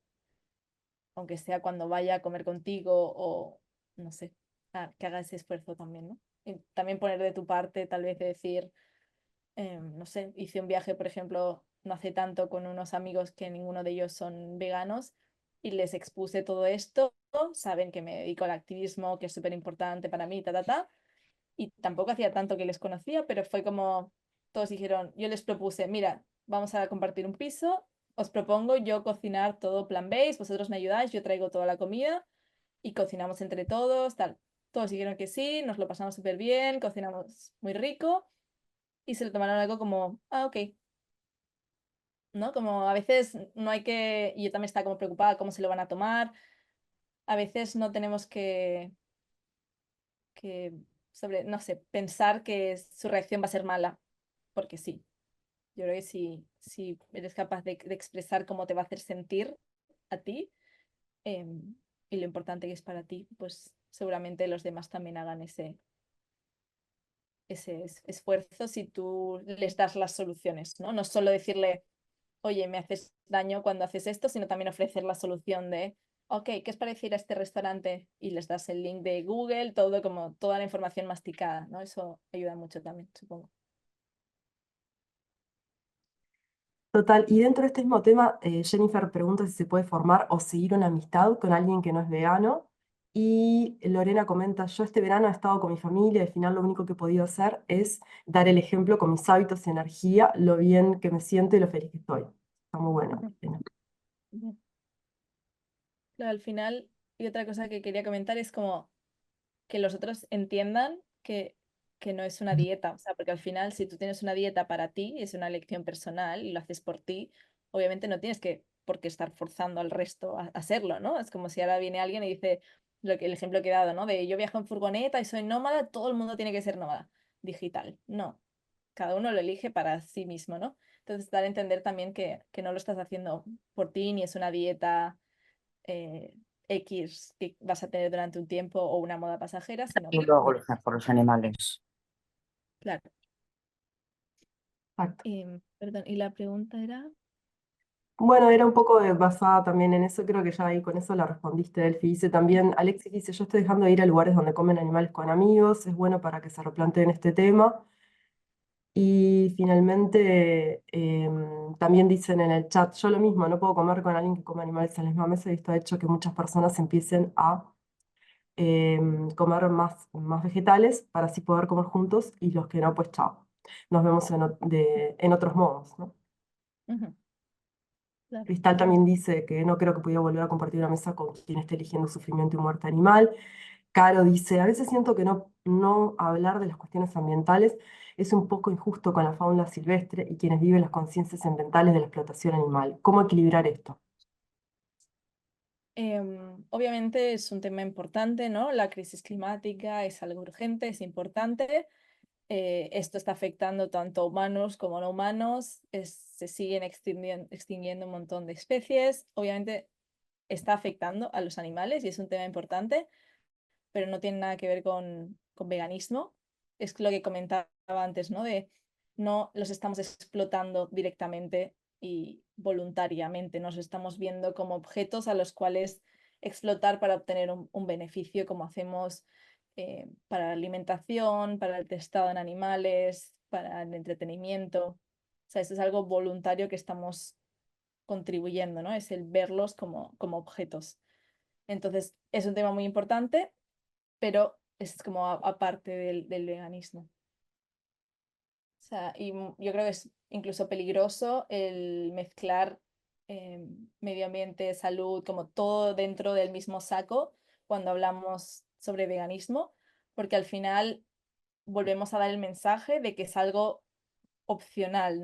aunque sea cuando vaya a comer contigo o, no sé, que haga ese esfuerzo también, ¿no? Y también poner de tu parte, tal vez de decir, no sé, hice un viaje, por ejemplo, no hace tanto con unos amigos que ninguno de ellos son veganos y les expuse todo esto, saben que me dedico al activismo, que es súper importante para mí, y tampoco hacía tanto que les conocía, pero fue como, todos dijeron, yo les propuse, mira, vamos a compartir un piso, os propongo yo cocinar todo plant-based, vosotros me ayudáis, yo traigo toda la comida y cocinamos entre todos, tal. Todos dijeron que sí, nos lo pasamos súper bien, cocinamos muy rico y se lo tomaron algo como, ah, ok, ¿no? Como a veces no hay que, y yo también estaba como preocupada cómo se lo van a tomar, a veces no tenemos que sobre, no sé, pensar que su reacción va a ser mala, porque sí. Yo creo que si eres capaz de expresar cómo te va a hacer sentir a ti y lo importante que es para ti, pues seguramente los demás también hagan ese esfuerzo si tú les das las soluciones, ¿no? No solo decirle, oye, me haces daño cuando haces esto, sino también ofrecer la solución de, ok, ¿qué os parece ir a este restaurante? Y les das el link de Google, todo como toda la información masticada, ¿no? Eso ayuda mucho también, supongo. Total, y dentro de este mismo tema, Jennifer pregunta si se puede formar o seguir una amistad con alguien que no es vegano. Y Lorena comenta, yo este verano he estado con mi familia, al final lo único que he podido hacer es dar el ejemplo con mis hábitos y energía, lo bien que me siento y lo feliz que estoy. Está muy bueno, Ujú. Lorena. Ujú. Claro, al final, y otra cosa que quería comentar es como que los otros entiendan que no es una dieta, o sea, porque al final si tú tienes una dieta para ti, es una elección personal y lo haces por ti, obviamente no tienes por qué estar forzando al resto a hacerlo, ¿no? Es como si ahora viene alguien y dice, el ejemplo que he dado, ¿no? De yo viajo en furgoneta y soy nómada, todo el mundo tiene que ser nómada digital. No, cada uno lo elige para sí mismo, ¿no? Entonces, dar a entender también que no lo estás haciendo por ti, ni es una dieta eh, X que vas a tener durante un tiempo o una moda pasajera, sino Y que, luego luchar por los animales. claro. Exacto. Perdón, y la pregunta era... Bueno, era un poco basada también en eso, creo que ya ahí con eso la respondiste, Delphi. Dice también, Alexis dice, yo estoy dejando de ir a lugares donde comen animales con amigos, es bueno para que se replanteen este tema. Y finalmente también dicen en el chat, yo lo mismo, no puedo comer con alguien que come animales en la misma mesa y esto ha hecho que muchas personas empiecen a comer más vegetales para así poder comer juntos y los que no, pues chao. Nos vemos en otros modos, ¿no? Ujú, claro. Cristal también dice que no creo que pudiera volver a compartir una mesa con quien esté eligiendo sufrimiento y muerte animal. Caro dice, a veces siento que no hablar de las cuestiones ambientales es un poco injusto con la fauna silvestre y quienes viven las conciencias ambientales de la explotación animal. ¿Cómo equilibrar esto? Obviamente es un tema importante, ¿no? La crisis climática es algo urgente, es importante. Esto está afectando tanto a humanos como no humanos. Se siguen extinguiendo un montón de especies. Obviamente está afectando a los animales y es un tema importante, pero no tiene nada que ver con veganismo. Es lo que comentaba antes, ¿no? De no los estamos explotando directamente y voluntariamente, nos estamos viendo como objetos a los cuales explotar para obtener un beneficio, como hacemos para la alimentación, para el testado en animales, para el entretenimiento. O sea, esto es algo voluntario que estamos contribuyendo, ¿no? Es el verlos como objetos. Entonces, es un tema muy importante, pero es como aparte del veganismo. O sea, yo creo que es incluso peligroso el mezclar medio ambiente, salud, como todo dentro del mismo saco cuando hablamos sobre veganismo, porque al final volvemos a dar el mensaje de que es algo opcional.